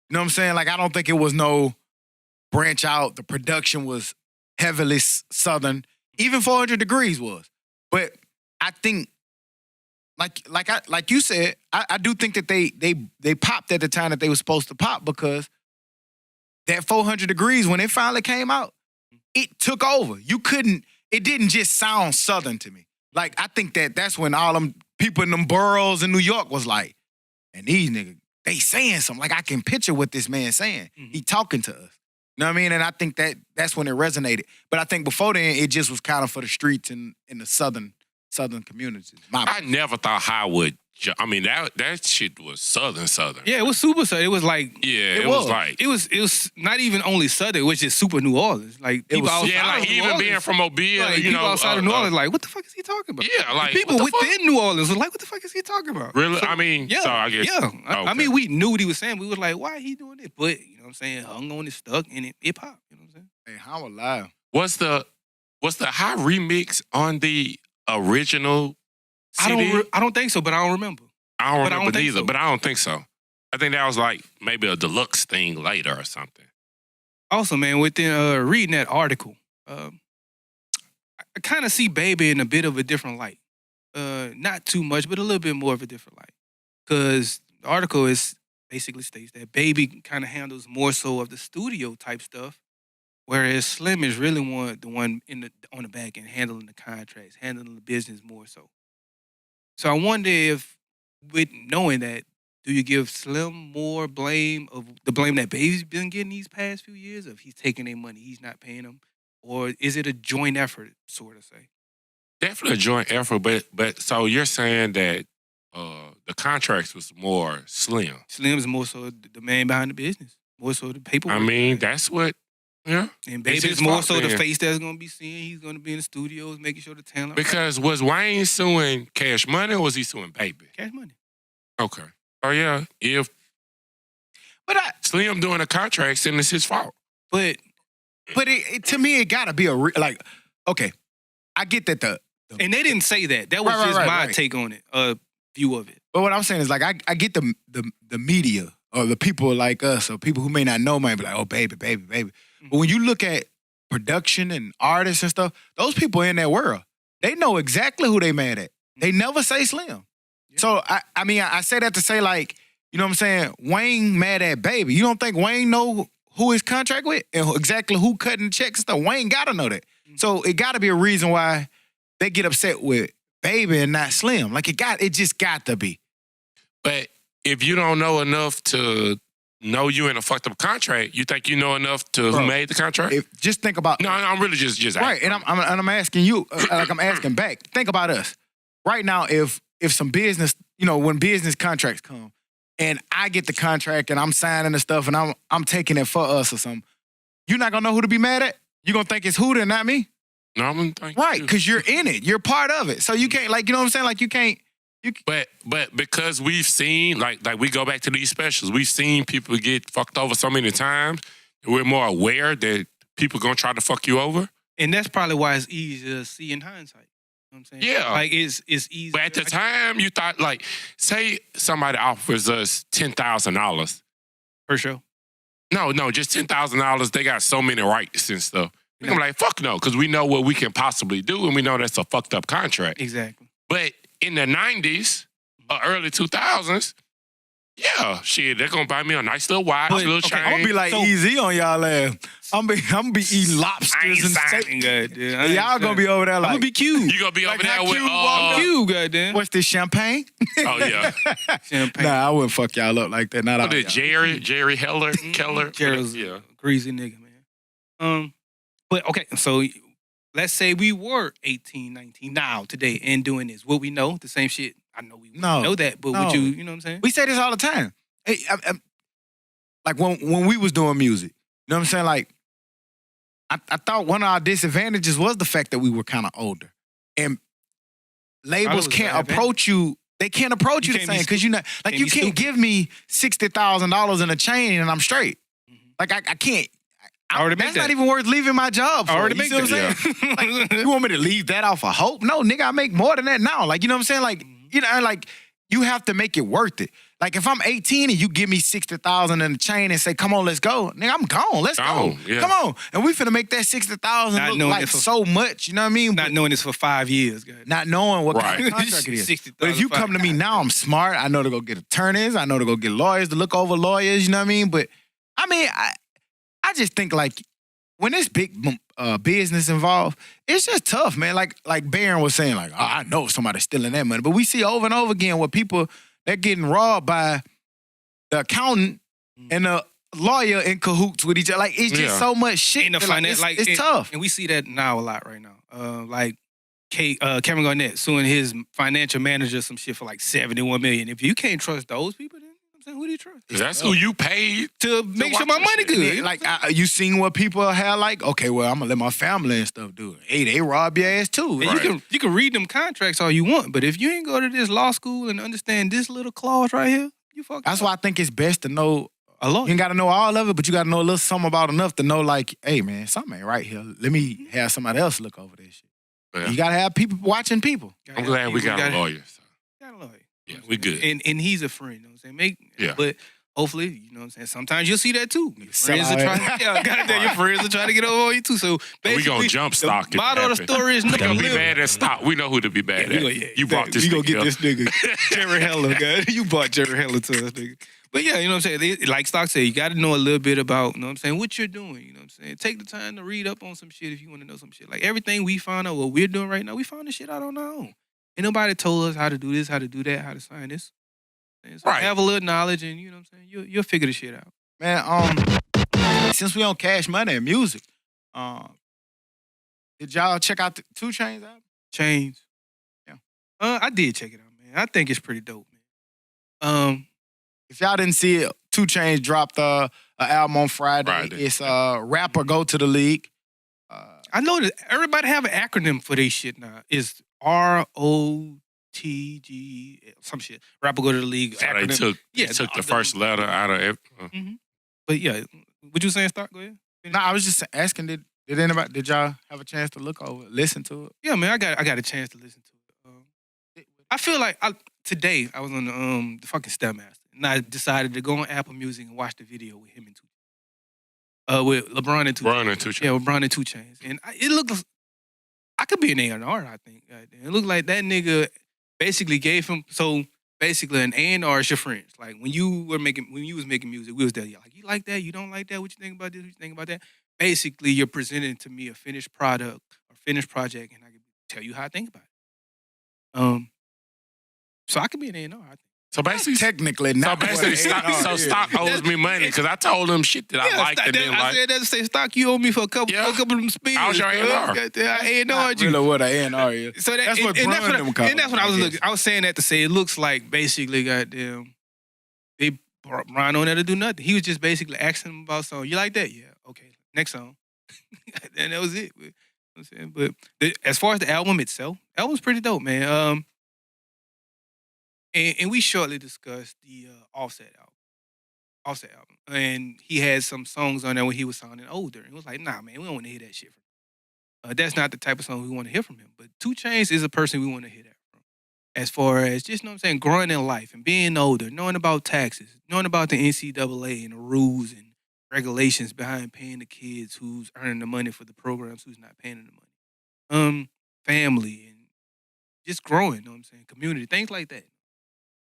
You know what I'm saying? Like, I don't think it was no branch out. The production was heavily Southern. Even 400 Degrees was. But I think, like you said, I do think that they popped at the time that they were supposed to pop, because that 400 Degrees, when it finally came out, it took over. It didn't just sound Southern to me. Like, I think that's when all them people in them boroughs in New York was like, and these niggas, they saying something. Like, I can picture what this man's saying. Mm-hmm. He talking to us. You know what I mean? And I think that's when it resonated. But I think before then, it just was kind of for the streets in the southern communities. I never thought Howard. I mean, that shit was Southern. Yeah, it was super Southern. It was like Yeah, it was like it was not even only Southern. It was just super New Orleans. Like people outside yeah, like of New even Orleans, being from Mobile, like, you people know, outside of New Orleans, like, what the fuck is he talking about? Yeah, like people what the fuck? within New Orleans was like, what the fuck is he talking about? Really? So, I mean, yeah, so I guess yeah. I okay. mean, we knew what he was saying. We was like, why he doing this? But you know what I'm saying, hung on it, stuck, and it popped. You know what I'm saying? Hey, how alive? Was the high remix on the original CD? I don't think so, but I don't remember. I don't But I don't remember think either, so. but I don't think so. I think that was like maybe a deluxe thing later or something. Also, man, within reading that article, I kind of see Baby in a bit of a different light. Not too much, but a little bit more of a different light. Because the article basically states that Baby kind of handles more so of the studio type stuff, whereas Slim is really the one on the back end handling the contracts, handling the business more so. So I wonder if, with knowing that, do you give Slim more blame of the blame that Baby's been getting these past few years, of he's taking their money, he's not paying them? Or is it a joint effort, sort of say? Definitely a joint effort, but so you're saying that the contracts was more Slim. Slim's more so the man behind the business, more so the paperwork. I mean, that's what, yeah. and it's Baby's his more fault so the then. face that's going to be seen. He's going to be in the studios, making sure the talent. Because was Wayne suing Cash Money or was he suing Baby? Cash Money. Okay. Oh, yeah. If Slim doing a contract, then it's his fault. But to me, it gotta be like, okay, I get that and they didn't say that. That was Right, just right, my right. take on it, view of it. But what I'm saying is, like, I get the media or the people like us or people who may not know might be like, oh, Baby. Mm-hmm. But when you look at production and artists and stuff, those people in that world, they know exactly who they mad at. They never say Slim. Yeah. So, I mean, I say that to say, like, you know what I'm saying? Wayne mad at Baby. You don't think Wayne know who his contract with and exactly who cutting checks and stuff? Wayne got to know that. Mm-hmm. So it got to be a reason why they get upset with Baby and not Slim. Like, it just got to be. But if you don't know enough to know you in a fucked up contract, you think you know enough to Bro, who made the contract? Just think about No, I'm really just right. asking. And I'm asking you, like I'm asking back. Think about us right now. If some business, you know, when business contracts come, and I get the contract and I'm signing the stuff and I'm taking it for us or something, you're not gonna know who to be mad at. You're gonna think it's Huda and not me, No, I'm gonna think right? you. Because you're in it. You're part of it. So you can't, like, you know what I'm saying? Like, you can't. But because we've seen, like we go back to these specials, we've seen people get fucked over so many times, we're more aware that people gonna try to fuck you over. And that's probably why it's easy to see in hindsight. You know what I'm saying? Yeah. Like, it's easy. But at the time, you thought, like, say somebody offers us $10,000. For sure. No, just $10,000. They got so many rights and stuff. Yeah. I'm like, fuck no, because we know what we can possibly do, and we know that's a fucked up contract. Exactly. But in the 90s, early 2000s, Yeah, shit, they're gonna buy me a nice little watch, But, little okay, chain. I'm gonna be like easy on y'all ass. I'm gonna be eating lobsters and steak. Goddamn. Y'all gonna be over there I'm like gonna be cute. You gonna be over there how with Cube walked up? Cute, goddamn. what's this champagne? oh yeah, Champagne. Nah, I wouldn't fuck y'all up like that. Not all what is y'all. Jerry Heller, Keller? Gerald's Yeah. a greasy nigga, man. But okay, so let's say we were 18, 19 now, today, and doing this. Would we know the same shit? I know we No. know that, but No. would you know what I'm saying? We say this all the time. Hey, like when we was doing music, you know what I'm saying? Like, I thought one of our disadvantages was the fact that we were kind of older, and labels was can't an advantage. approach you. They can't approach You you the can't be same because you know, like can't you be can't stupid. give me $60,000 in a chain and I'm straight. Mhm. Like I can't. I already That's make not that. even worth leaving my job for. I already You make see what I'm that. saying? Like, you want me to leave that off of hope? No, nigga, I make more than that now. Like, you know what I'm saying? Like, you know, like you have to make it worth it. Like if I'm 18 and you give me 60,000 in a chain and say, "Come on, let's go," nigga, I'm gone. Let's go. Gone, yeah. Come on, and we finna make that 60,000 Not look knowing like if a- so much. You know what I mean? Not knowing this for 5 years, guys. Not knowing what kind Right. of contract it is. 60,000 But if you come to me now, I'm smart. I know to go get attorneys. I know to go get lawyers to look over lawyers. You know what I mean? But I mean, I just think like when there's big business involved, it's just tough, man. Like Barron was saying, like, oh, I know somebody's stealing that money, but we see over and over again where people they're getting robbed by the accountant and the lawyer in cahoots with each other. Like it's just Yeah. so much shit. In the that, like, finance, it's and- tough. and we see that now a lot right now. Like Cameron Garnett suing his financial manager some shit for like $71 million. If you can't trust those people, then you know what I'm saying, who do you trust? That's who you paid. To make watch sure my this money shit. good. You know Like what I'm you seen what people have like, okay, well, I'm gonna let my family and stuff do it. Hey, they rob your ass too. saying? And you can read them contracts all you want, but if you ain't go to this law school and understand this little clause right here, you fucked That's up. why I think it's best to know. A lawyer. You ain't got to know all of it, but you got to know a little something about enough to know, like, hey, man, something ain't right here. Let me have somebody else look over this shit. Yeah. You got to have people watching people. I'm glad we got a gotta- lawyer. So. Got a lawyer. Yeah, we good. And he's a friend, you know what I'm saying? Yeah. But hopefully, you know what I'm saying, sometimes you'll see that too. Your Sell friends are out. trying, yeah, goddamn, your friends are trying to get over on you too. So We gonna basically, jump stock if the it motto of the happen. story is We never gonna be live. mad at stock. We know who to be bad at. You brought this We gonna nigga get up. this nigga. Jerry Heller, guy. You brought Jerry Heller to us, nigga. But yeah, you know what I'm saying? Like Stock said, you got to know a little bit about, you know what I'm saying, what you're doing. You know what I'm saying? Take the time to read up on some shit if you want to know some shit. Like everything we found out, what we're doing right now, we found this shit out on our own. Ain't nobody told us how to do this, how to do that, how to sign this. And so Right. have a little knowledge and, you know what I'm saying, you'll figure the shit out. Man, since we on Cash Money and music, did y'all check out the 2 Chainz album? Chains. Yeah. I did check it out, man. I think it's pretty dope, man. If y'all didn't see it, 2 Chainz dropped an album on Friday. It's Rapper Go to the League. I know that everybody have an acronym for their shit now. It's ROTG, some shit. Rapper Go to the League. So they acronym. took the first letter out of every. But yeah, what you saying, Stock? Go ahead. No, I was just asking, did y'all have a chance to look over it, listen to it? Yeah, man, I got a chance to listen to it. I feel like today I was on the fucking Stepmaster, and I decided to go on Apple Music and watch the video with him and 2 with LeBron and 2 LeBron and 2 Chainz. Yeah, with LeBron and 2 Chainz. And it looked, I could be an A&R, I think. It looked like that nigga basically gave him, so basically an A&R is your friends. Like when you was making music, we was there. You're like, you like that? You don't like that? What you think about this? What you think about that? Basically, you're presenting to me a finished product or finished project, and I can tell you how I think about it. So I could be an A&R, I think. So basically, Technically, so not. basically, Stock owes me money because I told him shit that I liked and didn't I like. said that to say, Stock, you owe me for a couple Yeah. of them spins. I was your A&R. I A&R'd you. Really what an A&R is. So That's what and that's Bron them call and that's what it, I was I looking. guess. I was saying that to say it looks like basically, goddamn, they brought Brian on there to do nothing. He was just basically asking him about song. You like that? Yeah. Okay. Next song. And that was it. You know what I'm saying, but as far as the album itself, album's pretty dope, man. And we shortly discussed the Offset album, and he had some songs on there when he was sounding older. And it was like, nah, man, we don't want to hear that shit from him. That's not the type of song we want to hear from him. But 2 Chainz is a person we want to hear that from. As far as just, you know what I'm saying, growing in life and being older, knowing about taxes, knowing about the NCAA and the rules and regulations behind paying the kids who's earning the money for the programs, who's not paying the money. Family and just growing, you know what I'm saying, community, things like that.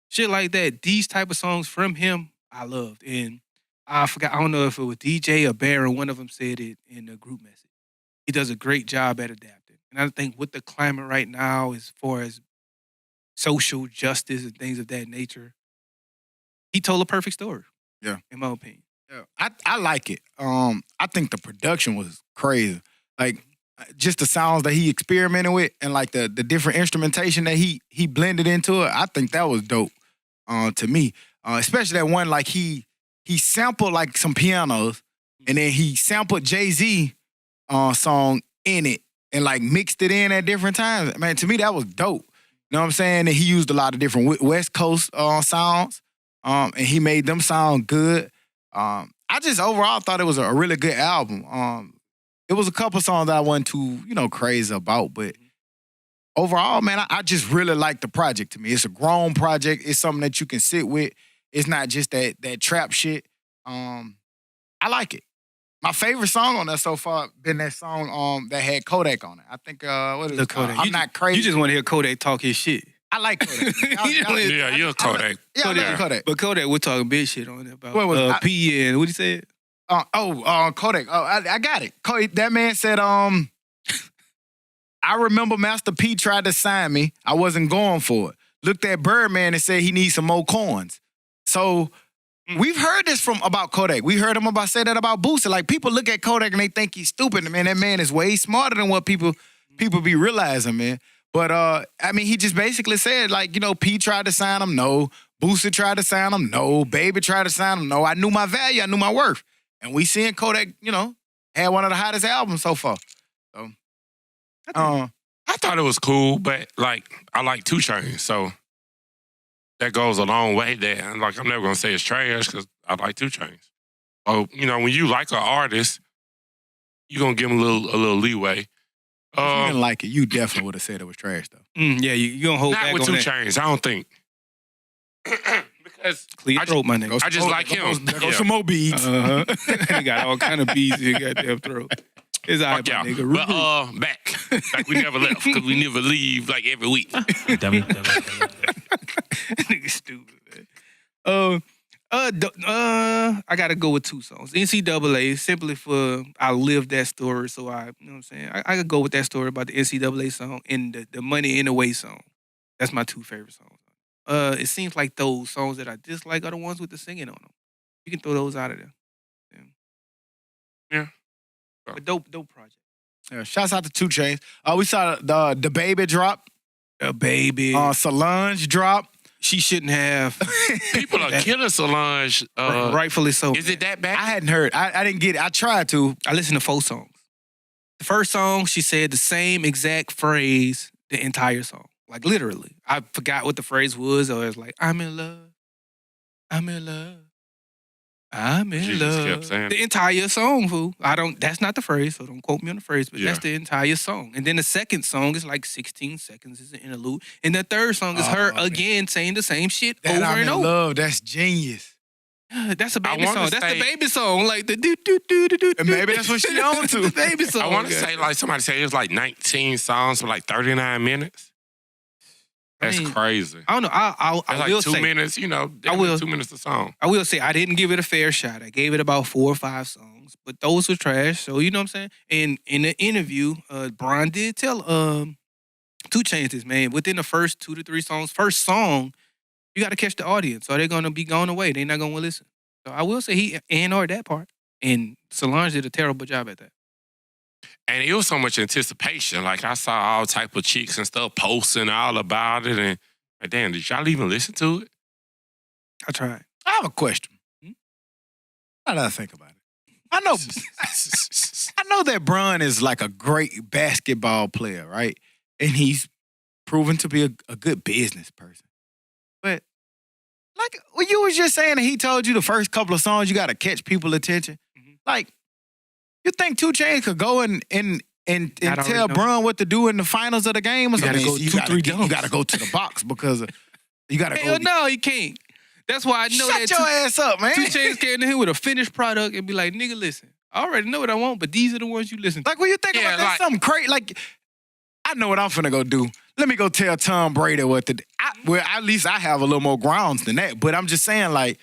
shit like that. These type of songs from him, I loved. And I forgot, I don't know if it was DJ or Baron, one of them said it in the group message. He does a great job at adapting. And I think with the climate right now, as far as social justice and things of that nature, he told a perfect story. Yeah. In my opinion. Yeah. I like it. I think the production was crazy. Like, just the sounds that he experimented with and like the different instrumentation that he blended into it, I think that was dope to me. Especially that one, like he sampled like some pianos and then he sampled Jay-Z song in it and like mixed it in at different times. Man, to me, that was dope. You know what I'm saying? And he used a lot of different West Coast sounds and he made them sound good. I just overall thought it was a really good album. It was a couple songs that I wasn't too, crazy about, but overall, man, I just really like the project to me. It's a grown project. It's something that you can sit with. It's not just that trap shit. I like it. My favorite song on that so far been that song that had Kodak on it. I think, what is it called? I'm not crazy. You just want to hear Kodak talk his shit. I like Kodak. Yeah, you're Kodak. Yeah, I like Kodak. But Kodak, we're talking big shit on it about What was P and what he said? Kodak. Oh, I got it. That man said, I remember Master P tried to sign me. I wasn't going for it. Looked at Birdman and said he needs some more coins. So we've heard this about Kodak. We heard him say that about Boosie. Like, people look at Kodak and they think he's stupid. Man, that man is way smarter than what people be realizing, man. But, he just basically said, like, P tried to sign him, no. Boosie tried to sign him, no. Baby tried to sign him, no. I knew my value. I knew my worth. And we seeing Kodak, had one of the hottest albums so far. So, I thought it was cool, but like I like 2 Chainz, so that goes a long way there. And like I'm never gonna say it's trash because I like 2 Chainz. Oh, when you like an artist, you're gonna give him a little leeway. If you didn't like it, you definitely would have said it was trash though. Yeah, you gonna hold not back with on 2 that. Chainz, I don't think. Because Clear your throat, my nigga. I just like him. There goes some more beads. He got all kind of beads in your goddamn throat. It's all right, my nigga. But back we never left because we never leave like every week. Dummy. Nigga stupid, man. I gotta go with 2 songs. NCAA, simply for I lived that story, so you know what I'm saying? I could go with that story about the NCAA song and the Money in the Way song. That's my 2 favorite songs. It seems like those songs that I dislike are the ones with the singing on them. You can throw those out of there. Yeah. But dope project. Yeah, shouts out to 2 Chainz. We saw the Baby drop. The Baby. Solange drop. She shouldn't have. People are killing Solange. Rightfully so. Is it that bad? I hadn't heard. I didn't get it. I tried to. I listened to 4 songs. The first song, she said the same exact phrase the entire song. Like, literally. I forgot what the phrase was, or it was like, I'm in love. I'm in love. I'm in She love. just kept saying The entire song, fool. That's not the phrase, so don't quote me on the phrase, but Yeah. that's the entire song. And then the second song is like 16 seconds, it's an interlude. And the third song is her man. again saying the same shit That over I'm and in over. love. That's genius. That's a baby wanna song. That's say- the baby song. Like the do. And maybe that's what she on to. The baby song. I want to yeah. say, like, somebody said it was like 19 songs for like 39 minutes. That's I mean, crazy. I don't know. I That's will like 2 say. minutes, I will- 2 minutes a song. I will say I didn't give it a fair shot. I gave it about 4 or 5 songs, but those were trash. So you know what I'm saying. And in the interview, Brian did tell 2 Chainz this, man. Within the first 2 to 3 songs, first song, you got to catch the audience, or they're gonna be going away. They're not gonna listen. So I will say he A&R'd that part, and Solange did a terrible job at that. And it was so much anticipation. Like, I saw all type of chicks and stuff posting all about it. And, like, damn, did y'all even listen to it? I tried. I have a question. How did I think about it? I know that Bron is like a great basketball player, right? And he's proven to be a good business person. But like when you was just saying that he told you the first couple of songs you got to catch people's attention. Like, you think 2 Chainz could go and Not tell already know. Bron what to do in the finals of the game or You gotta something? go 2-3 You dunks. got to go to the box because you got to go. Hell no, he can't. That's why I know Shut that your ass up, man. 2 Chainz came in here with a finished product and be like, nigga, listen, I already know what I want, but these are the ones you listen to. Like, when you think Yeah, about that, like- something crazy. Like, I know what I'm finna go do. Let me go tell Tom Brady what to do. Well, at least I have a little more grounds than that. But I'm just saying, like,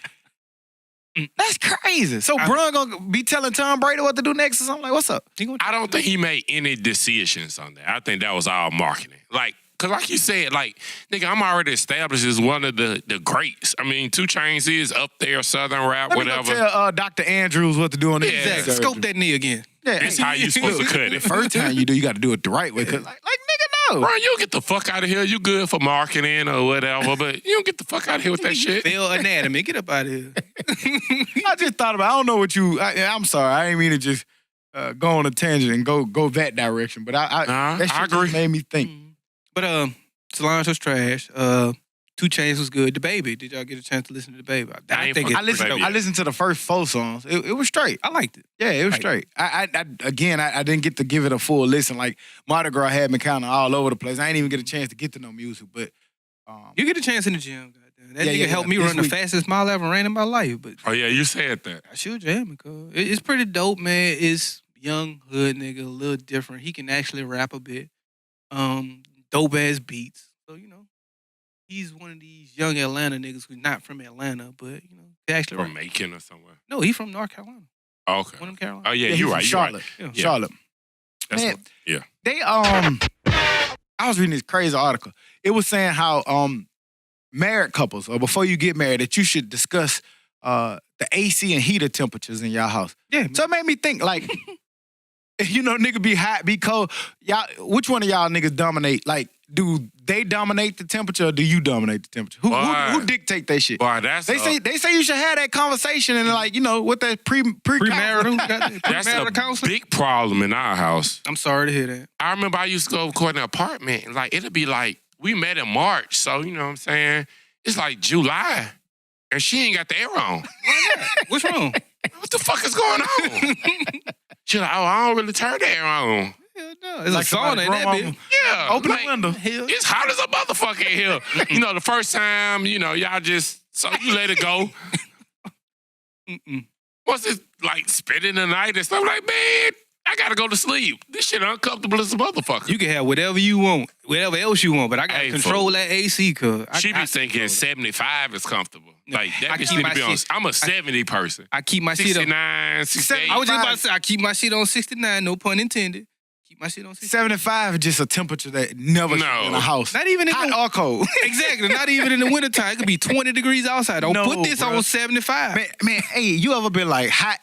that's crazy. So Brun gonna be telling Tom Brady what to do next or something? Like, what's up? I don't think he made any decisions on that. I think that was all marketing. Like, cause like you said, like, nigga, I'm already established as one of the greats. I mean, 2 Chainz is up there, Southern rap, Let whatever. me go tell Dr. Andrews what to do on this. Exactly. Scope that knee again. Yeah, That's how you supposed to cut the it. first time you do, you got to do it the right way. Cause like nigga, no. Bro, you get the fuck out of here. You good for marketing or whatever, but you don't get the fuck out of here with that shit. Fail anatomy. Get up out of here. I just thought about. I don't know what you. I'm sorry. I didn't mean to just go on a tangent and go that direction. But that shit I agree. just made me think. But Solange was trash. 2 Chainz was good. The Baby. Did y'all get a chance to listen to The Baby? I think I listened to the first 4 songs. It was straight. I liked it. Yeah, it was straight. I didn't get to give it a full listen. Like Mardi Gras had me kind of all over the place. I didn't even get a chance to get to no music. But you get a chance in the gym. Goddamn. That nigga helped me run the fastest mile I ever ran in my life. But Oh yeah, you said that. I should jam it, cuz. It's pretty dope, man. It's young hood nigga, a little different. He can actually rap a bit. Dope ass beats. So, you know, he's one of these young Atlanta niggas who's not from Atlanta, but, you know, they actually From rap. Macon or somewhere. No, he's from North Carolina. Oh, okay. One of them Carolina. Oh yeah, he's you're from right. You're Charlotte. right. Yeah. Charlotte. That's Man, what- yeah. They I was reading this crazy article. It was saying how married couples, or before you get married, that you should discuss the AC and heater temperatures in your house. Yeah. So it made me think, like, you know, nigga be hot, be cold. Y'all, which one of y'all niggas dominate? Like, do they dominate the temperature or do you dominate the temperature? Who dictate that shit? Boy, that's They say you should have that conversation and, like, you know, what that premarital that's a counseling. big problem in our house. I'm sorry to hear that. I remember I used to go record in an apartment, and like it'll be like we met in March, so you know what I'm saying. It's like July, and she ain't got the air on. What's wrong? What the fuck is going on? She's like, oh, I don't really turn the air on. Hell no. It's Like a sauna in that grandma- bitch. Yeah, Open like, the window. It's hot as a motherfucker in here. You know, the first time, you know, y'all just so you let it go. Once it's like spending the night and stuff, like, man, I gotta go to sleep. This shit uncomfortable as a motherfucker. You can have whatever you want, whatever else you want, but I gotta Hey, control fool. that AC, cuz. She be thinking 75 is comfortable. Like, I that keep bitch need my to be on. shit- I'm a 70 person. I keep my shit on. 69, 68. I was just about to say, I keep my shit on 69, no pun intended. Keep my shit on 69. 75 is just a temperature that never should be in a house. Not even in Hot the or cold. Exactly, not even in the wintertime. It could be 20 degrees outside. Don't No, put this bruh. on 75. Man, hey, you ever been like hot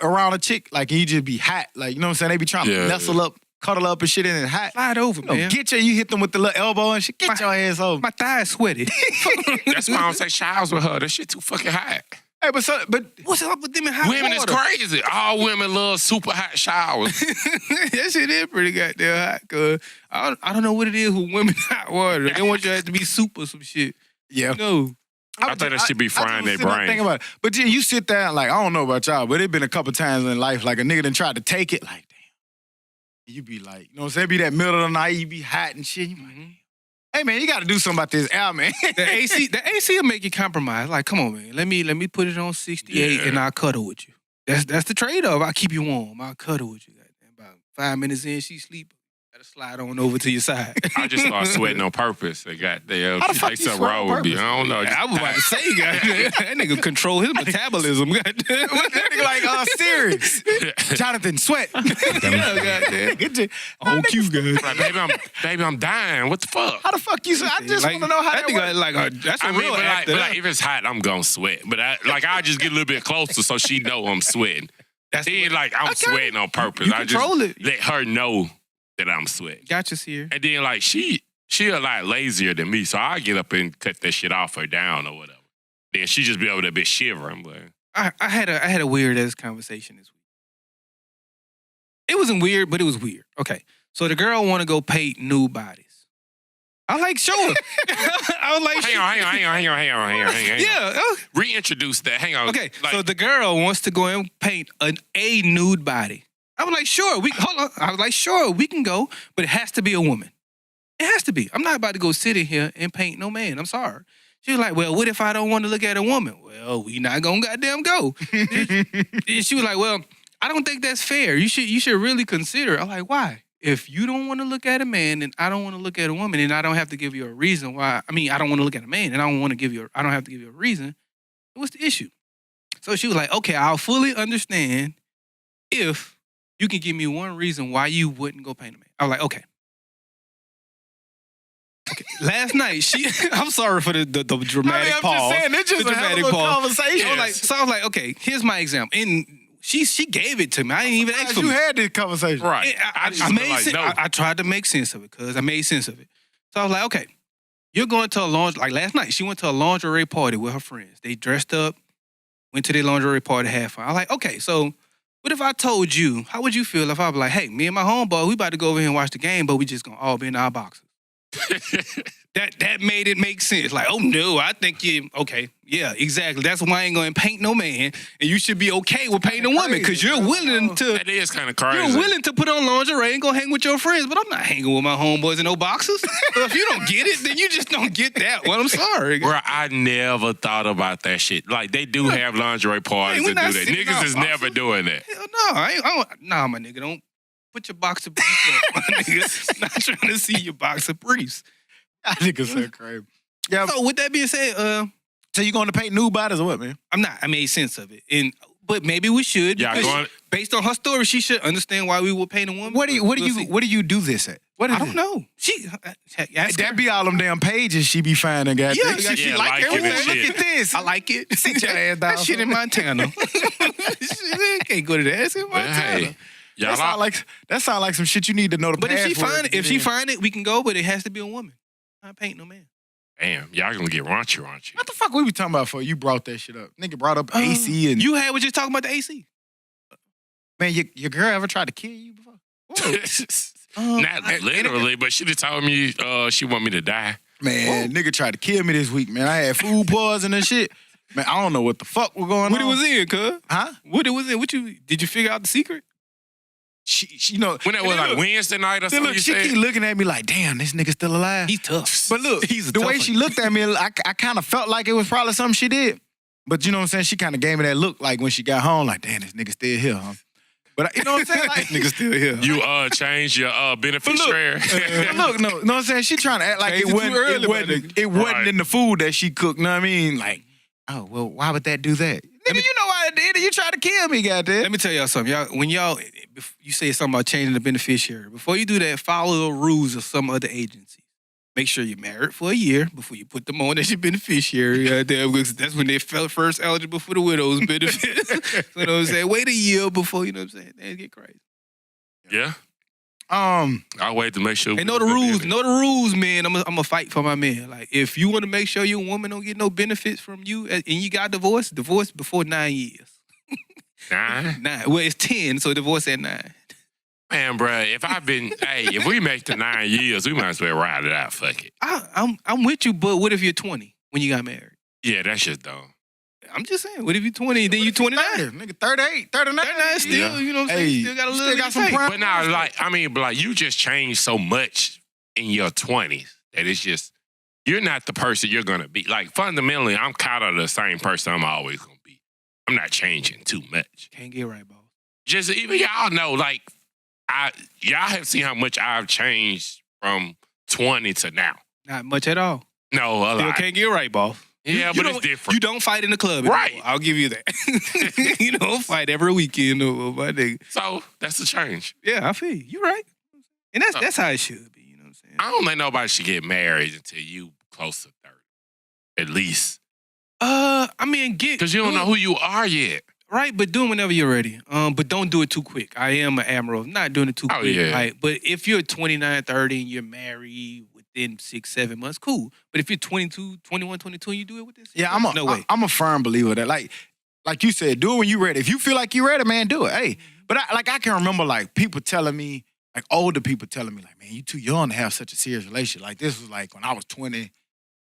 around a chick? Like, and you just be hot. Like, you know what I'm saying? They be trying to nestle up, cuddle up and shit in it hot. Slide over, You know, man. you hit them with the little elbow and shit. Get your ass over. My thighs sweaty. That's why I don't take showers with her. That shit too fucking hot. Hey, but What's up with them in hot Women water? is crazy. All women love super hot showers. That shit is pretty goddamn hot, cuz. I don't know what it is with women in hot water. They want you to be super some shit. yeah. No. I think that should be frying their brain. Think about it. But then you sit there and like, I don't know about y'all, but it been a couple times in life, like a nigga done tried to take it, like, damn. You be like, you know what I'm saying? Be that middle of the night, you be hot and shit. You be like, hey man, you gotta do something about this air, man. The AC will make you compromise. Like, come on, man. Let me put it on 68 and I'll cuddle with you. That's the trade-off. I'll keep you warm. I'll cuddle with you. Goddamn. About 5 minutes in, she sleep. Gotta slide on over to your side. I just start sweating on purpose. They got there. How the She fuck takes you a sweat on roll with me. purpose? I don't know. I was about to say, goddamn. That nigga control his metabolism. Goddamn. That nigga like serious. Jonathan Sweat. Yeah, goddamn. Get your- On cue, guys. Like, baby, I'm dying. What the fuck? How the fuck you? I just Like, want to know how that nigga, works. that's a I mean, real but actor. like, if it's hot, I'm gonna sweat. But I just get a little bit closer so she know I'm sweating. That's It ain't like I'm Okay. sweating on purpose. You I just control it. let her know that I'm sweating. Gotcha, Seer. And then like she a lot lazier than me, so I get up and cut that shit off or down or whatever. Then she just be over there, bit shivering. But I had a weird ass conversation this week. It wasn't weird, but it was weird. Okay, so the girl want to go paint nude bodies. I like sure. I was like, hang on. yeah. Reintroduce that. Hang on. Okay, Like, so the girl wants to go and paint a nude body. I was like, sure, I was like, sure, we can go, but it has to be a woman. It has to be. I'm not about to go sit in here and paint no man. I'm sorry. She was like, well, what if I don't want to look at a woman? Well, we not gonna goddamn go. And she was like, well, I don't think that's fair. You should really consider it. I'm like, why? if you don't want to look at a man and I don't want to look at a woman and I don't have to give you a reason why, I don't want to look at a man and I don't have to give you a reason, what's the issue? So she was like, okay, I'll fully understand if you can give me one reason why you wouldn't go paint a man. I was like, okay. Last night, I'm sorry for the dramatic pause. I'm just saying, it's just a dramatic conversation. I was like, okay, here's my example. And she gave it to me. I didn't even ask for it. You had this conversation. Right. I tried to make sense of it because I made sense of it. So I was like, okay, you're going to a lingerie, like last night, she went to a lingerie party with her friends. They dressed up, went to their lingerie party, had fun. I was like, okay, so what if I told you, how would you feel if I was like, hey, me and my homeboy, we about to go over here and watch the game, but we just going to all be in our boxes? That made it make sense. Like, oh no, I think okay, yeah, exactly. That's why I ain't gonna paint no man, and you should be okay with painting a woman because you're willing to. That is kind of crazy. You're willing to put on lingerie and go hang with your friends, but I'm not hanging with my homeboys in no boxes. So if you don't get it, then you just don't get that one. I'm sorry, bro. I never thought about that shit. Like they do have lingerie parties to do that. Niggas is never doing that. Hell no, nah, my nigga, don't. Put your boxer briefs up, my nigga. Not trying to see your boxer briefs. I think it's so crazy. Yeah. So with that being said, so you going to paint nude bodies or what, man? I'm not. I made sense of it, but maybe we should. Yeah, based on her story, she should understand why we would paint a woman. Where do you do this at? What is I don't know. That be all them damn pages she be finding, goddamn. Yeah, she like everything. Look at this. I like it. Sit your ass down. That shit in Montana. Can't go to that. It's in Montana. Hey. That sound like some shit you need to know the But password. if she find it, we can go, but it has to be a woman. I paint no man. Damn, y'all gonna get raunchy. What the fuck we be talking about for? You brought that shit up. Nigga brought up AC and... You was just talking about the AC. Man, your girl ever tried to kill you before? Not literally, but she just told me she want me to die. Man, nigga tried to kill me this week, man. I had food poisoning and shit. Man, I don't know what the fuck was going on. What it was in, cuz? Huh? What it was in? Did you figure out the secret? She when that was like Wednesday night or something. She keep looking at me like, damn, this nigga still alive. He's tough. But look, the way she looked at me, I kind of felt like it was probably something she did. But you know what I'm saying? She kind of gave me that look like when she got home, like, damn, this nigga still here, huh? But you know what I'm saying? Like, nigga still here. You changed your beneficiary. Look, no, know what I'm saying? She trying to act like it wasn't in the food that she cooked. Know what I mean? Like, oh well, why would that do that? Nigga, you know why I did it. You tried to kill me, goddamn. Let me tell y'all something. When you say something about changing the beneficiary, before you do that, follow the rules of some other agency. Make sure you're married for a year before you put them on as your beneficiary. Because that's when they felt first eligible for the widow's benefit. So, you know what I'm saying? Wait a year before, you know what I'm saying? They get crazy. Yeah. I'll wait to make sure. Hey, know the rules. Know the rules, man. I'm gonna fight for my man. Like, if you want to make sure your woman don't get no benefits from you and you got divorced before 9 years. 9? 9. Well, it's 10, so divorce at 9. Man, bro, if we make the 9 years, we might as well ride it out. Fuck it. I'm with you, but what if you're 20 when you got married? Yeah, that's just dumb. I'm just saying, what if you're 20, then you're 29? Nigga, 38, 39. 39 still, you know what I'm saying? Still got a little got some prime. But now, you just changed so much in your 20s that it's just, you're not the person you're going to be. Like, fundamentally, I'm kind of the same person I'm always going to be. I'm not changing too much. Can't get right, boss. Just, even y'all know, like, y'all have seen how much I've changed from 20 to now. Not much at all. No, a lot. Can't get right, boss. Yeah, but it's different. You don't fight in the club right? Anymore. I'll give you that. You don't fight every weekend, my nigga. So that's a change. Yeah, I feel you. You're right, and that's how it should be. You know what I'm saying? I don't think nobody should get married until you close to 30, at least. Because you don't know who you are yet. Right, but do it whenever you're ready. But don't do it too quick. I am an admiral of not doing it too quick. Yeah. Right? But if you're 29, 30, and you're married within 6-7 months, cool. But if you're 22, 21, 22, and you do it with this, yeah, no way. I'm a firm believer that, like you said, do it when you're ready. If you feel like you're ready, man, do it. Hey, but I can remember like people telling me, like older people telling me, like, man, you too young to have such a serious relationship. Like this was like when I was 20,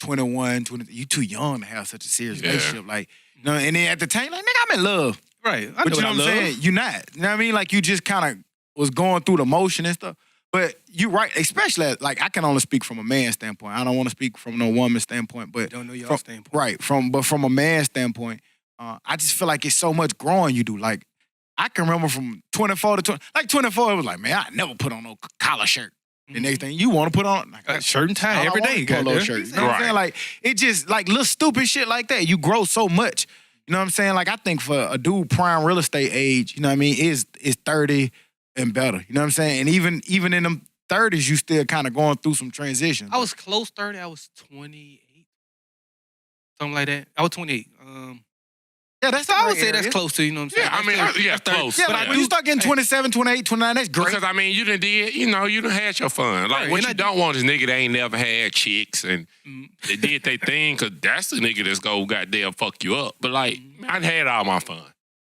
21, 20. You too young to have such a serious relationship. Like, you know, and then at the time, like, nigga, I'm in love. Right. But you know what I'm saying? You're not. You know what I mean? Like you just kind of was going through the motion and stuff. But you're right, especially like I can only speak from a man's standpoint. I don't want to speak from no woman's standpoint. But don't know your standpoint. Right. But from a man's standpoint, I just feel like it's so much growing you do. Like I can remember from 24 to 20, like 24, it was like, man, I never put on no collar shirt. The next thing you want to put on a shirt and tie every day, polo shirt. You know what I'm saying? Like it just like little stupid shit like that. You grow so much. You know what I'm saying? Like I think for a dude prime real estate age, you know what I mean, is 30 and better. You know what I'm saying? And even in them 30s, you still kind of going through some transition. I was close 30. I was 28, something like that. I was 28. Yeah, that's I would say that's close to, you know what I'm saying? Yeah, I mean, close. Yeah, like when you start getting 27, 28, 29, that's great. Because, I mean, you done had your fun. Like, what you don't want is nigga that ain't never had chicks and they did their thing, because that's the nigga that's go goddamn fuck you up. But, like, I had all my fun.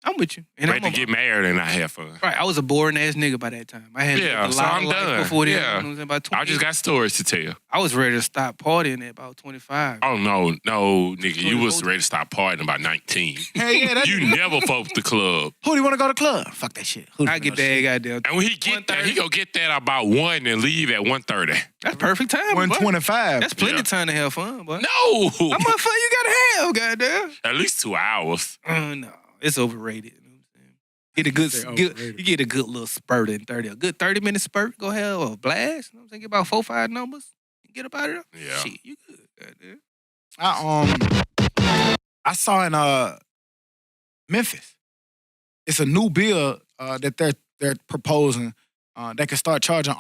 I'm with you. And to get married and not have fun. Right, I was a boring-ass nigga by that time. I had a lot of life before then. Yeah. You know what I'm saying? About 20. I just got stories to tell. I was ready to stop partying at about 25. Oh, no, nigga. You was ready to stop partying about 19. Hey, yeah, you never fucked the club. Who do you want to go to the club? Fuck that shit. I get that goddamn. And when he get that, he go get that about 1 and leave at 1:30. That's perfect time. 1:25. That's plenty of time to have fun, boy. No. How much fun you gotta have, goddamn? At least 2 hours. No, it's overrated. You get a good little spurt in 30. A good 30-minute spurt, go ahead or blast. You know what I'm saying? Get about 4 or 5 numbers. Get up out of there. Yeah. Shit, you good. Goddamn. I saw in Memphis. It's a new bill that they're proposing that can start charging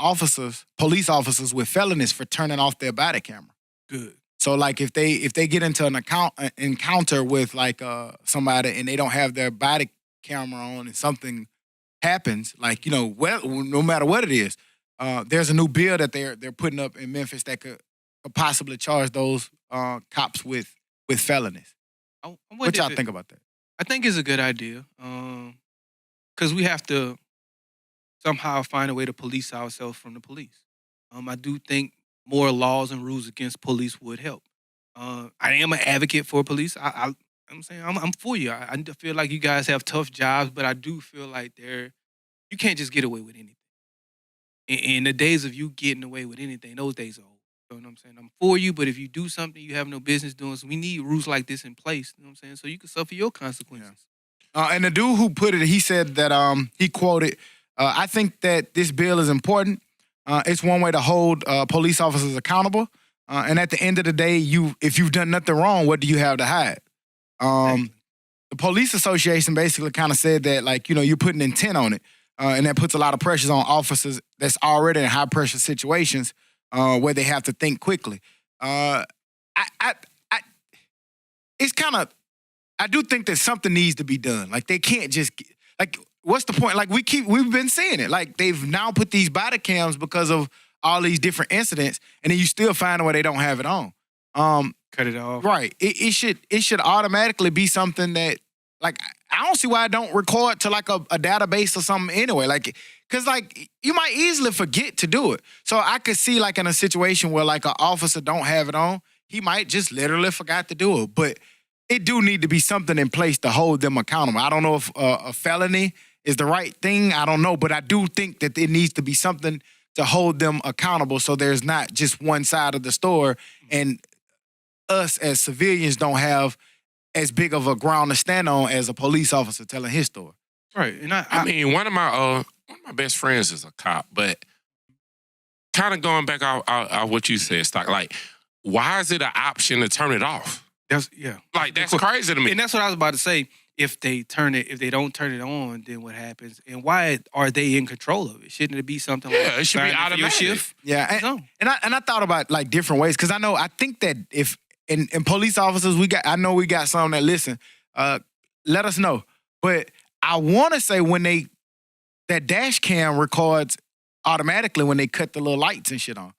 police officers with felonies for turning off their body camera. Good. So like if they get into an encounter with like somebody and they don't have their body camera on and something happens, like, you know, no matter what it is, there's a new bill that they're putting up in Memphis that could possibly charge those cops with felonies. What y'all think about that? I think it's a good idea because we have to somehow find a way to police ourselves from the police. I do think more laws and rules against police would help. I am an advocate for police. I'm saying I'm for you. I feel like you guys have tough jobs, but I do feel like you can't just get away with anything. In the days of you getting away with anything, those days are over. You know what I'm saying? I'm for you, but if you do something you have no business doing, so we need rules like this in place. You know what I'm saying? So you can suffer your consequences. Yeah. And the dude who put it, he said that he quoted, "I think that this bill is important. It's one way to hold police officers accountable. And at the end of the day, if you've done nothing wrong, what do you have to hide?" The police association basically kind of said that, like, you know, you're putting intent on it, and that puts a lot of pressures on officers that's already in high pressure situations where they have to think quickly. It's kind of, I do think that something needs to be done. Like they can't just like, what's the point? Like we've been seeing it. Like they've now put these body cams because of all these different incidents, and then you still find where they don't have it on. Cut it off. Right. It should automatically be something that, like, I don't see why I don't record to like a database or something anyway. Like, cause like you might easily forget to do it. So I could see like in a situation where like an officer don't have it on, he might just literally forgot to do it. But it do need to be something in place to hold them accountable. I don't know if a felony is the right thing. I don't know, but I do think that it needs to be something to hold them accountable so there's not just one side of the store and us as civilians don't have as big of a ground to stand on as a police officer telling his story. Right. And I mean, one of my best friends is a cop, but kind of going back on what you said, Stock, like, why is it an option to turn it off? That's crazy to me. And that's what I was about to say. If they don't turn it on, then what happens? And why are they in control of it? Shouldn't it be something like it should be automatic. Shift? Yeah. And I thought about like different ways, because I think that if in police officers I know we got some that listen, let us know. But I want to say when that dash cam records automatically when they cut the little lights and shit on,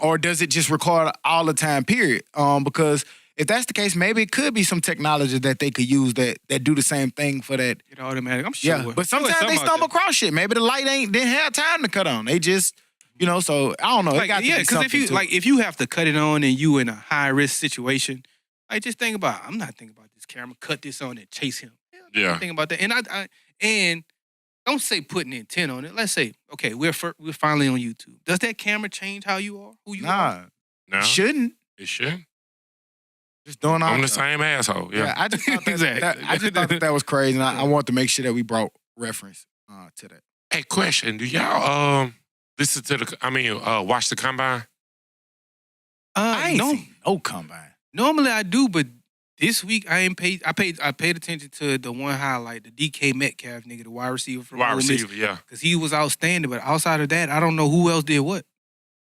or does it just record all the time? Period. Because if that's the case, maybe it could be some technology that they could use that do the same thing for that. It automatic. I'm sure. Yeah, but sometimes they stumble across shit. Maybe the light didn't have time to cut on. They just, you know. So I don't know. Like, because if you have to cut it on and you in a high risk situation, like just think about. I'm not thinking about this camera. Cut this on and chase him. Yeah. Think about that. And I don't say putting intent on it. Let's say, okay, we're finally on YouTube. Does that camera change how you are? Who you are? No. It shouldn't. It shouldn't. Just doing all I'm the same asshole. Yeah. I just thought Exactly. I just thought that was crazy, and I wanted to make sure that we brought reference to that. Hey, question. Do y'all listen to watch the combine? I ain't seen no combine. Normally I do, but this week I ain't paid. I paid attention to the one highlight, the DK Metcalf nigga, the wide receiver from Ole Miss, yeah. because he was outstanding. But outside of that, I don't know who else did what.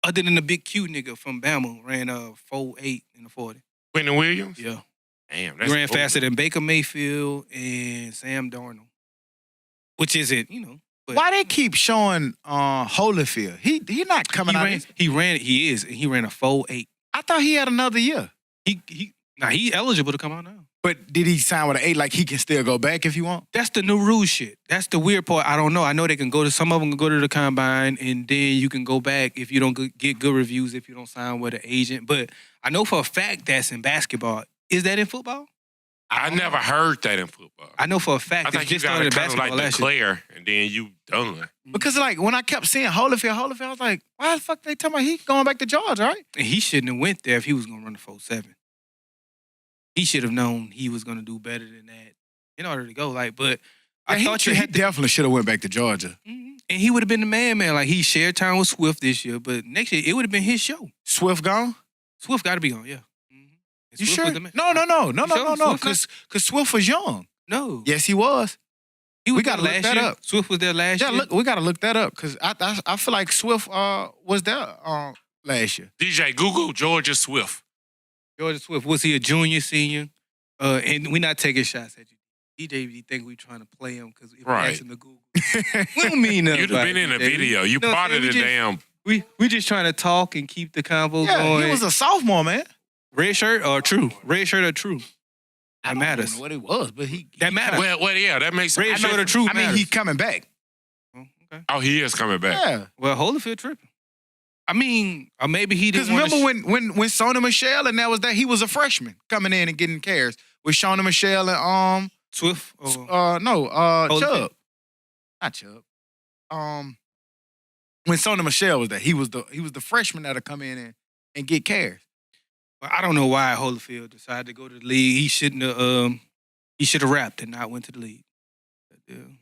Other than the big cute nigga from Bama ran 4.8 in the 40. Quentin Williams? Yeah. Damn, He ran faster than Baker Mayfield and Sam Darnold, which isn't, But Why they keep showing Holyfield? He not coming out. He ran a 4.8. I thought he had another year. He eligible to come out now. But did he sign with an 8 like he can still go back if he want? That's the new rule shit. That's the weird part. I don't know. I know they can some of them can go to the combine and then you can go back if you don't get good reviews if you don't sign with an agent. But I know for a fact that's in basketball. Is that in football? I never heard that in football. I know for a fact I think it's you just got started in to kind of basketball like last year. declare and then you done. Because like when I kept seeing Holyfield, I was like, why the fuck they talking about he going back to Georgia, right? And he shouldn't have went there if he was going to run the 4.7. He should have known he was going to do better than that in order to go. But I thought he definitely should have went back to Georgia. Mm-hmm. And he would have been the man. Like, he shared time with Swift this year, but next year, it would have been his show. Swift gone? Swift got to be gone, yeah. Mm-hmm. You Swift sure? was the man. No. Because Swift was young. No. Yes, he was. We got to look that up. Swift was there last year. We got to look that up because I feel like Swift was there last year. DJ, Google Georgia Swift. Georgia Swift, was he a junior, senior? And we're not taking shots at you. DJ think we trying to play him because if we ask him to Google. We don't mean nothing. You'd have been in a video. You part of the damn. We just trying to talk and keep the convo going. He was a sophomore, man. Red shirt or true? Red shirt or true? That matters. I don't know what it was, but that matters. Well, yeah, that makes sense. Red shirt or true matters. I mean, he's coming back. Oh, okay. Oh, he is coming back. Yeah. Well, Holyfield tripping. I mean, or maybe he didn't. Because remember when Sony Michel and he was a freshman coming in and getting cares with Sony Michel and Swift? Chubb. Not Chubb. When Sony Michel was there, he was the freshman that'll come in and get cares. Well, I don't know why Holyfield decided to go to the league. He shouldn't have. He should have rapped and not went to the league.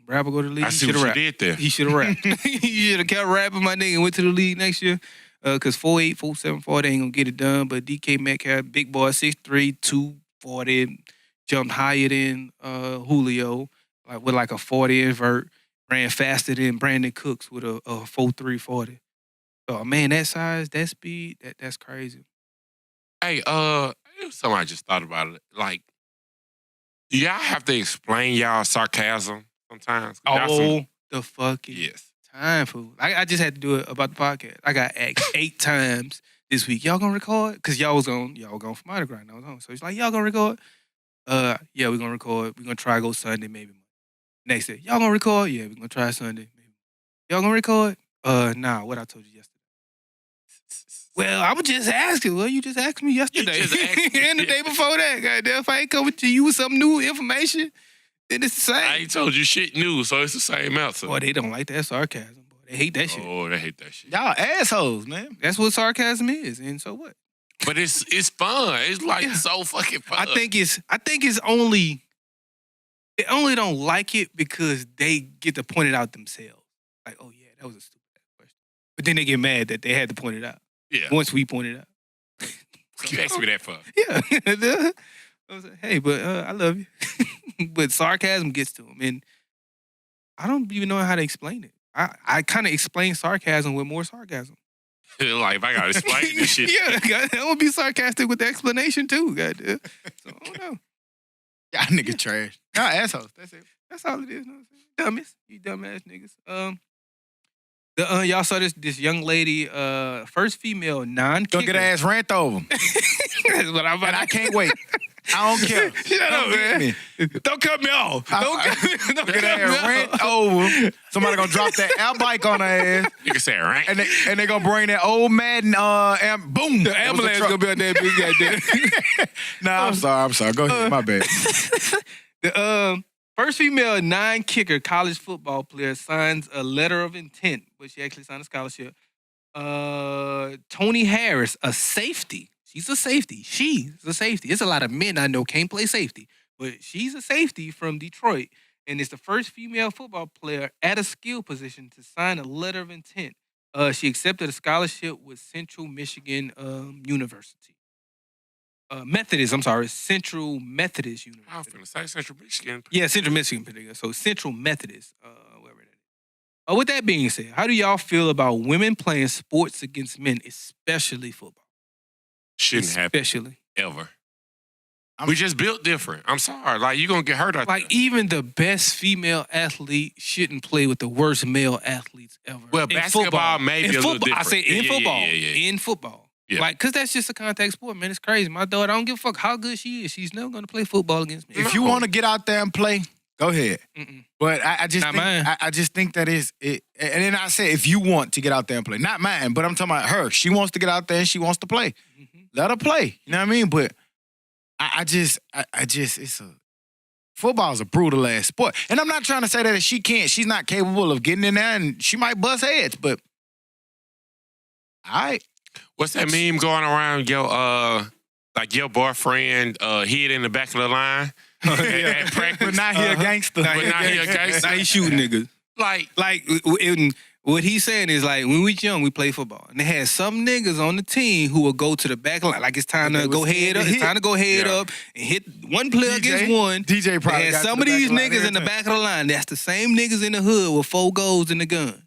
Rapper go to the league. I see what you did there. He should have rapped. He should have kept rapping, my nigga, and went to the league next year. Because 4.8, 4.7, they ain't gonna get it done. But DK Metcalf, big boy, 6'3", 240, jumped higher than Julio, with a 40 invert, ran faster than Brandon Cooks with a 4.3 40. So man, that size, that speed, that's crazy. Hey, it was something I just thought about it. Like, do y'all have to explain y'all sarcasm sometimes? The fucking yes. Time, fool. I just had to do it about the podcast. I got asked 8 times this week. Y'all gonna record? Because y'all were going for Mardi Gras and I was home. So it's like, y'all gonna record? Yeah, we're gonna record. We're gonna try to go Sunday, maybe. Next day, y'all gonna record? Yeah, we're gonna try Sunday, maybe. Y'all gonna record? Nah, what I told you yesterday. Well, I was just asking. Well, you just asked me yesterday. You just asked me. And the day before that, goddamn, if I ain't coming to you with some new information, then it's the same. I ain't told you shit new, so it's the same answer. Boy, they don't like that sarcasm. Boy, they hate that shit. Oh, they hate that shit. Y'all assholes, man. That's what sarcasm is, and so what? But it's fun. It's like so fucking fun. I think it's only they only don't like it because they get to point it out themselves. Like, oh yeah, that was a stupid question. But then they get mad that they had to point it out. Yeah. Once we point it out. You asked me that for. Yeah. I was like, hey, but I love you. But sarcasm gets to them. And I don't even know how to explain it. I kind of explain sarcasm with more sarcasm. Like, if I got to explain this shit. Yeah, I'm going to be sarcastic with the explanation, too. Goddamn. So, I don't know. Y'all niggas trash. Y'all assholes. That's it. That's all it is. You know what I'm saying? Dummies. You dumbass niggas. Y'all saw this young lady, first female non-kicker. Go get her ass rant over. That's what I'm about. And I can't wait. I don't care. Shut up, man. Don't cut me off. Don't get her ass rant over. Somebody gonna drop that air bike on her ass. You can say it, right? And they gonna bring that old Madden and boom. The ambulance gonna be on that bitch goddamn. Nah, I'm sorry. Go ahead. My bad. The first female non-kicker college football player signs a letter of intent, but she actually signed a scholarship. Tony Harris, a safety. She's a safety. She's a safety. It's a lot of men I know can't play safety, but she's a safety from Detroit. and is the first female football player at a skill position to sign a letter of intent. She accepted a scholarship with Central Michigan University. Central Methodist I was University. going to say Central Michigan. Yeah, Central Michigan, particular. So Central Methodist, wherever that is. With that being said, how do y'all feel about women playing sports against men, especially football? Shouldn't happen Especially. ever. We just built different. I'm sorry. Like, you're going to get hurt out there. Like, even the best female athlete shouldn't play with the worst male athletes ever. Well, In basketball football. may In be a little football. I different. say in football. Yeah. In football. Yeah. Like, because that's just a contact sport, man. It's crazy. My daughter, I don't give a fuck how good she is. She's never going to play football against me. If you want to get out there and play, go ahead. Mm-mm. But I just Not think, mine. I just think that is it. And then I say, if you want to get out there and play, not mine, but I'm talking about her. She wants to get out there and she wants to play. Mhm. Let her play. You know what I mean? But I just, football's a brutal ass sport. And I'm not trying to say that she's not capable of getting in there and she might bust heads, but all right. What's that meme going around? Your boyfriend hid in the back of the line at practice. But now he a gangster. But now he a gangster. Now he shooting niggas. Like, What he's saying is, like, when we was young, we played football. And they had some niggas on the team who would go to the back line. Like, it's time They to was go head scared to up. It's hit. time to go head Yeah. up and hit one player against one. DJ probably And got some to of the back these of the line niggas every in the time. back of the line, that's the same niggas in the hood with 4 goals in the gun.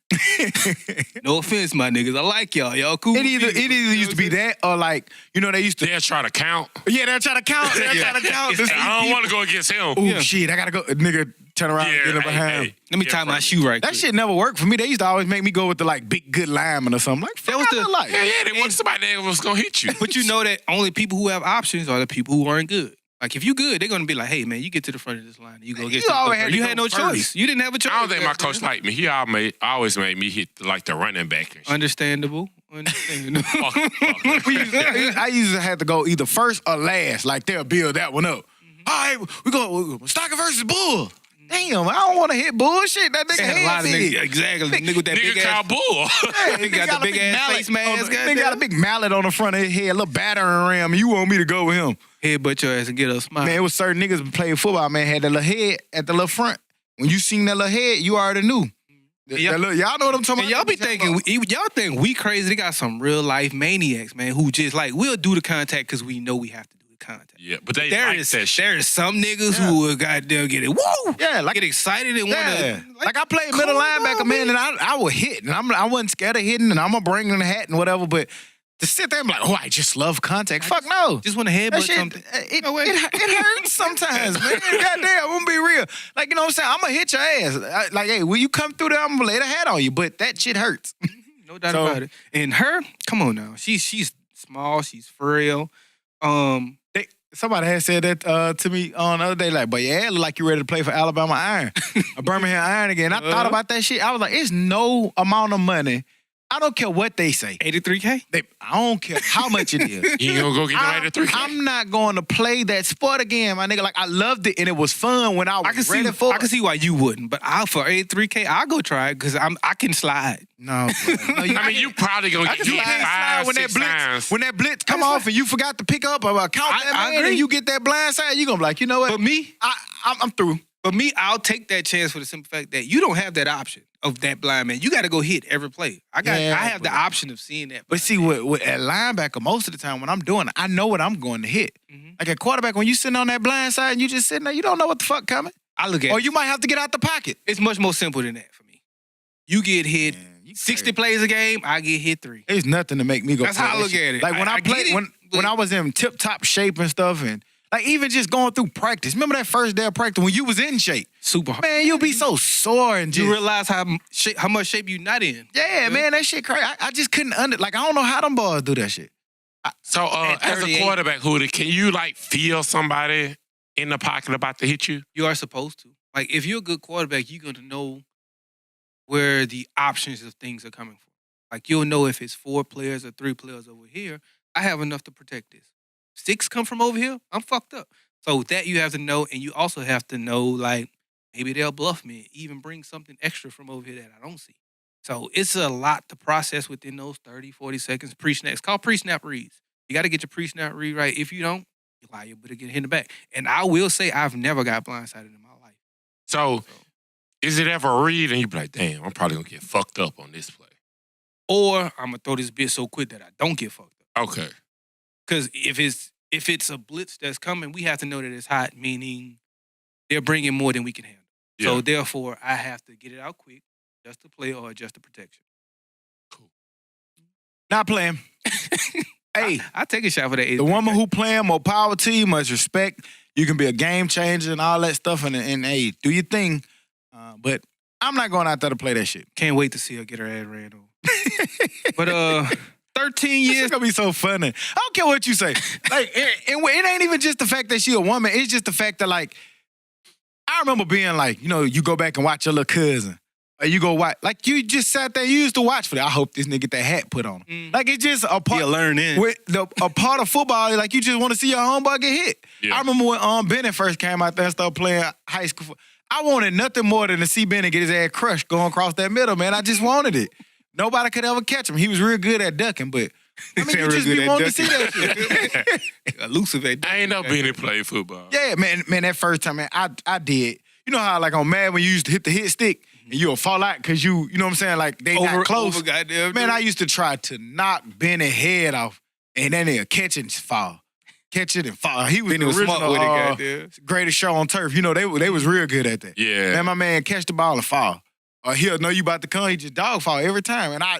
No offense, my niggas. I like y'all. Y'all cool. It either used to be that or like, they used to. they'll try to count. Yeah, they'll try to count. They'll try to count. I don't want to go against him. Ooh, Yeah. shit, I gotta go. Nigga, turn around and get him behind him. Let me tie my shoe right That quick. shit never worked for me. They used to always make me go with the like big good lineman or something. Like, That was the- like. Yeah, they want somebody that was going to hit you. But you know that only people who have options are the people who aren't good. Like, if you good, they're going to be like, hey, man, you get to the front of this line. You go You get to the always front. had to You go had no first. choice. You didn't have a choice. I don't think my coach liked me. He always made me hit like the running back and shit. Understandable. Fuck it. I used to have to go either first or last. Like, they'll build that one up. All right, we go Stocker versus Bull. Damn, I don't want to hit bullshit. That nigga They had a head lot of big. nigga, exactly. Nigga with that Nigga big called ass. bull. Hey, Nigga got the big ass face mask. Nigga got a big mallet on the front of his head, a little battering ram. You want me to go with him? Headbutt your ass and get a smile. Man, it was certain niggas who played football, man, had that little head at the little front. When you seen that little head, you already knew. Yeah. Y'all know what I'm talking And about? y'all be thinking, y'all think we crazy. They got some real life maniacs, man, who just like, we'll do the contact because we know we have to do the contact. Yeah, but they There like is that shit. there is some niggas who will goddamn get it. Woo! Yeah, like Get excited and yeah. want to. Like I played middle linebacker, man, and I would hit, and I wasn't scared of hitting, and I'm gonna bring in the hat and whatever. But to sit there and be like, oh, I just love contact. Fuck no. Just want to That headbutt shit, something. it No way. hurts sometimes, man. Goddamn, I'm gonna be real. Like, you know what I'm saying? I'm gonna hit your ass. Like, hey, will you come through there? I'm gonna lay the hat on you, but that shit hurts. No doubt So- about it. And her, come on now. She's small. She's frail. Somebody had said that to me on the other day, like, but yeah, it look like you ready to play for Alabama Iron, or Birmingham Iron again. I thought about that shit. I was like, it's no amount of money. I don't care what they say. 83K. I don't care how much it is. You ain't gonna go get them 83K. I'm not going to play that sport again, my nigga. Like, I loved it and it was fun when I was I can ready see. for I it. can see why you wouldn't, but for 83K, I'll go try it because I can slide. No, bro. No, I mean, you probably gonna I get can hit slide 5, when 6 that blitz times. when that blitz come off and you forgot to pick up or count I that man agree. and you get that blind side, you gonna be like, you know what? But me, I'm through. But me, I'll take that chance for the simple fact that you don't have that option of that blind man. You got to go hit every play. I have the option of seeing that. But see, with at linebacker, most of the time when I'm doing it, I know what I'm going to hit. Mhm. Like at quarterback, when you sitting on that blind side and you just sitting there, you don't know what the fuck coming. I look at Or it. you might have to get out the pocket. It's much more simple than that for me. You get hit Man, you 60 crazy. plays a game, I get hit 3. There's nothing to make me go. That's play how I that look shit. at it. Like when I I get played, it, when but- I was in tip top shape and stuff, and like even just going through practice. Remember that first day of practice when you was in shape? Super hard. Man, you'll be so sore and just You realize how much shape you not in. yeah, man, that shit crazy. I just couldn't like I don't know how them boys do that shit. So, At as a 38. quarterback, Hootie, can you like feel somebody in the pocket about to hit you? You are supposed to. Like, if you're a good quarterback, you're going to know where the options of things are coming from. Like, you'll know if it's 4 players or 3 players over here, I have enough to protect this. 6 come from over here, I'm fucked up. So that you have to know, and you also have to know, like, maybe they'll bluff me, even bring something extra from over here that I don't see. So it's a lot to process within those 30, 40 seconds. Pre-snap. It's called pre-snap reads. You got to get your pre-snap read right. If you don't, you're liable to get hit in the back. And I will say I've never got blindsided in my life. So, is it ever a read and you be like, damn, I'm probably going to get fucked up on this play? Or I'm going to throw this bitch so quick that I don't get fucked up. Okay. Because if it's a blitz that's coming, we have to know that it's hot, meaning they're bringing more than we can handle. Yeah. So, therefore, I have to get it out quick, just to play or just the protection. Cool. Not playing. Hey, I take a shot for that. the woman who playing, more power to you, much respect. You can be a game changer and all that stuff, and hey, do your thing. But I'm not going out there to play that shit. Can't wait to see her get her ass ran over. But 13 It's years. gonna be so funny. I don't care what you say. Like, it ain't even just the fact that she a woman. It's just the fact that, like, I remember being like, you go back and watch your little cousin. Or you go watch, like, you just sat there, you used to watch for that. I hope this nigga get that hat put on him. Like, it's just a part. You learn in. A part of football, like, you just want to see your homeboy get hit. Yeah. I remember when Bennett first came out there and started playing high school. I wanted nothing more than to see Bennett get his ass crushed going across that middle, man. I just wanted it. Nobody could ever catch him. He was real good at ducking, but I mean, you just be wanting to see that shit. Elusive at I ain't know Benny played football. Yeah, man, that first time, man, I did. You know how, like, on Mad when you used to hit the hit stick and you'll fall out because you know what I'm saying? Like, they not close. Over goddamn, Man, I used to try to knock Benny's head off and then they'll catch it and fall. Catch it and fall. He was Benny the was original, smart with it, goddamn. greatest show on turf. You know, they was real good at that. Yeah. Man, my man catch the ball and fall. Or he'll know you about to come, he just dog fall every time. And I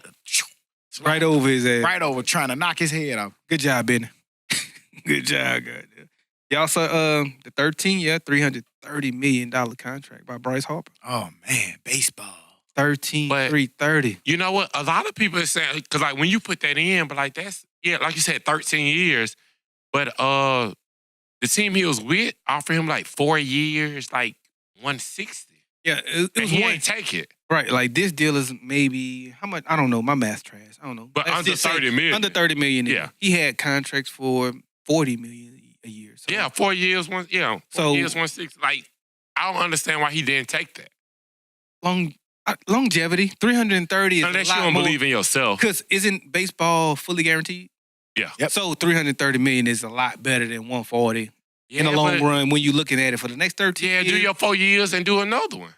Right over his ass. right over trying to knock his head off. Good job, Benny. Good job, goddamn. Y'all saw the 13-year, $330 million contract by Bryce Harper. Oh, man, baseball. 13, But- 330. You know what? A lot of people are saying, because, like, when you put that in, but, like, that's, yeah, like you said, 13 years. But the team he was with offered him, like, 4 years, like, 160. Yeah, it And was he one. ain't take it. Right, like this deal is maybe, how much? I don't know. My math's trash. I don't know. But Let's under just say 30 million. Under 30 million. Yeah. He had contracts for 40 million a year. So Yeah, 4 years, 4 So- years, 160. Like, I don't understand why he didn't take that. longevity, 330 is Unless a lot you don't more. believe in yourself. Because isn't baseball fully guaranteed? Yeah. Yep. So 330 million is a lot better than 140 in the Yeah, long but- run when you're looking at it for the next 13 Yeah, years. do your 4 years and do another one.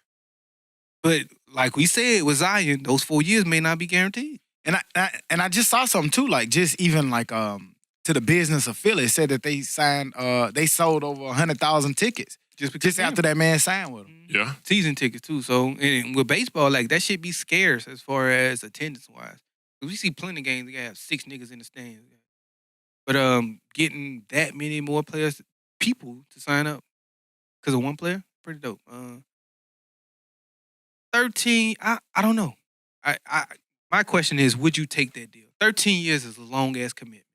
But like we said with Zion, those 4 years may not be guaranteed. And I just saw something too, like just even like to the business of Philly, it said that they sold over 100,000 tickets just after that man signed with them. Yeah. Season tickets too. So and with baseball, like that should be scarce as far as attendance wise. We see plenty of games that have 6 niggas in the stands. But getting that many more people to sign up because of one player, pretty dope. 13, I don't know. My question is, would you take that deal? 13 years is a long ass commitment.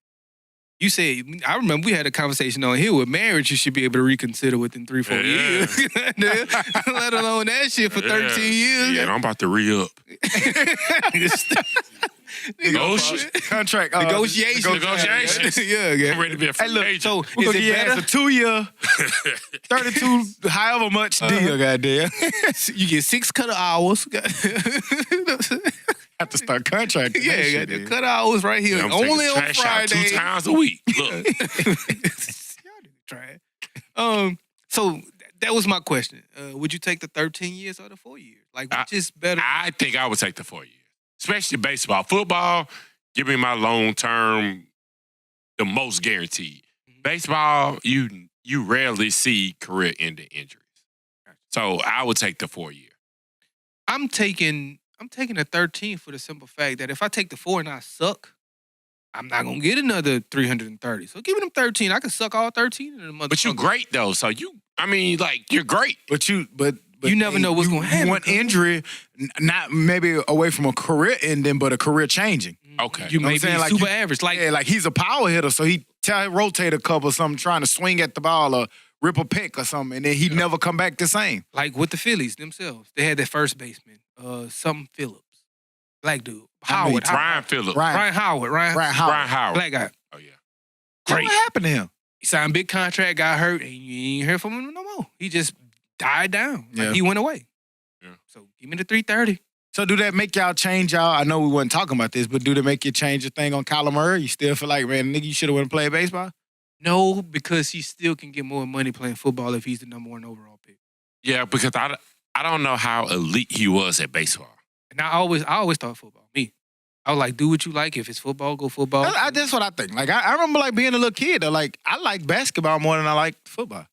You said, I remember we had a conversation on here with marriage, you should be able to reconsider within 3-4 years. Let alone that shit for 13 years. Yeah, I'm about to re-up. Contract Negotiations. Yeah, I'm yeah. ready to be a free Hey, look, agent. So We're is gonna it give your ass better? a 2-year, 32, however much deal, goddamn. You get 6 cut hours. Have to start contracting. Yeah, that got shit, the man. cut hours right here. Yeah, I'm Only taking on trash out Friday. 2 times a week. Look. Y'all need to try it. So that was my question. Would you take the 13 years or the 4 years? Like, which is better? I think I would take the 4 years, especially baseball. Football, give me my long term, the most guaranteed. Baseball, you rarely see career ending injuries, so I would take the 4 year. I'm taking a 13 for the simple fact that if I take the 4 and I suck, I'm not gonna get another 330. So give them 13. I can suck all 13 in a month. But you're great though, so you're great. But you never know what's gonna happen. One injury, not maybe away from a career ending, but a career changing. Okay, You know what may I'm be saying? Like, super you- average. Like Yeah, like he's a power hitter, so he rotate a couple or something, trying to swing at the ball or rip a peck or something, and then he'd never come back the same. like with the Phillies themselves, they had their first baseman, something Phillips, black dude, Howard, Ryan Phillips, Ryan Howard, Howard. Ryan Howard. black guy. Oh yeah, Great. What happened to him? He signed a big contract, got hurt, and you ain't heard from him no more. He just died down. Like, Yeah. he went away. Yeah. So give me the 330. So do that make y'all change y'all? I know we wasn't talking about this, but do they make you change your thing on Kyler Murray? You still feel like, man, nigga, you should have went and played baseball? No, because he still can get more money playing football if he's the number 1 overall pick. Yeah, because I don't know how elite he was at baseball. And I always thought football. Me. I was like, do what you like. If it's football, go football. That's what I think. Like, I remember, like, being a little kid, though, like, I like basketball more than I like football.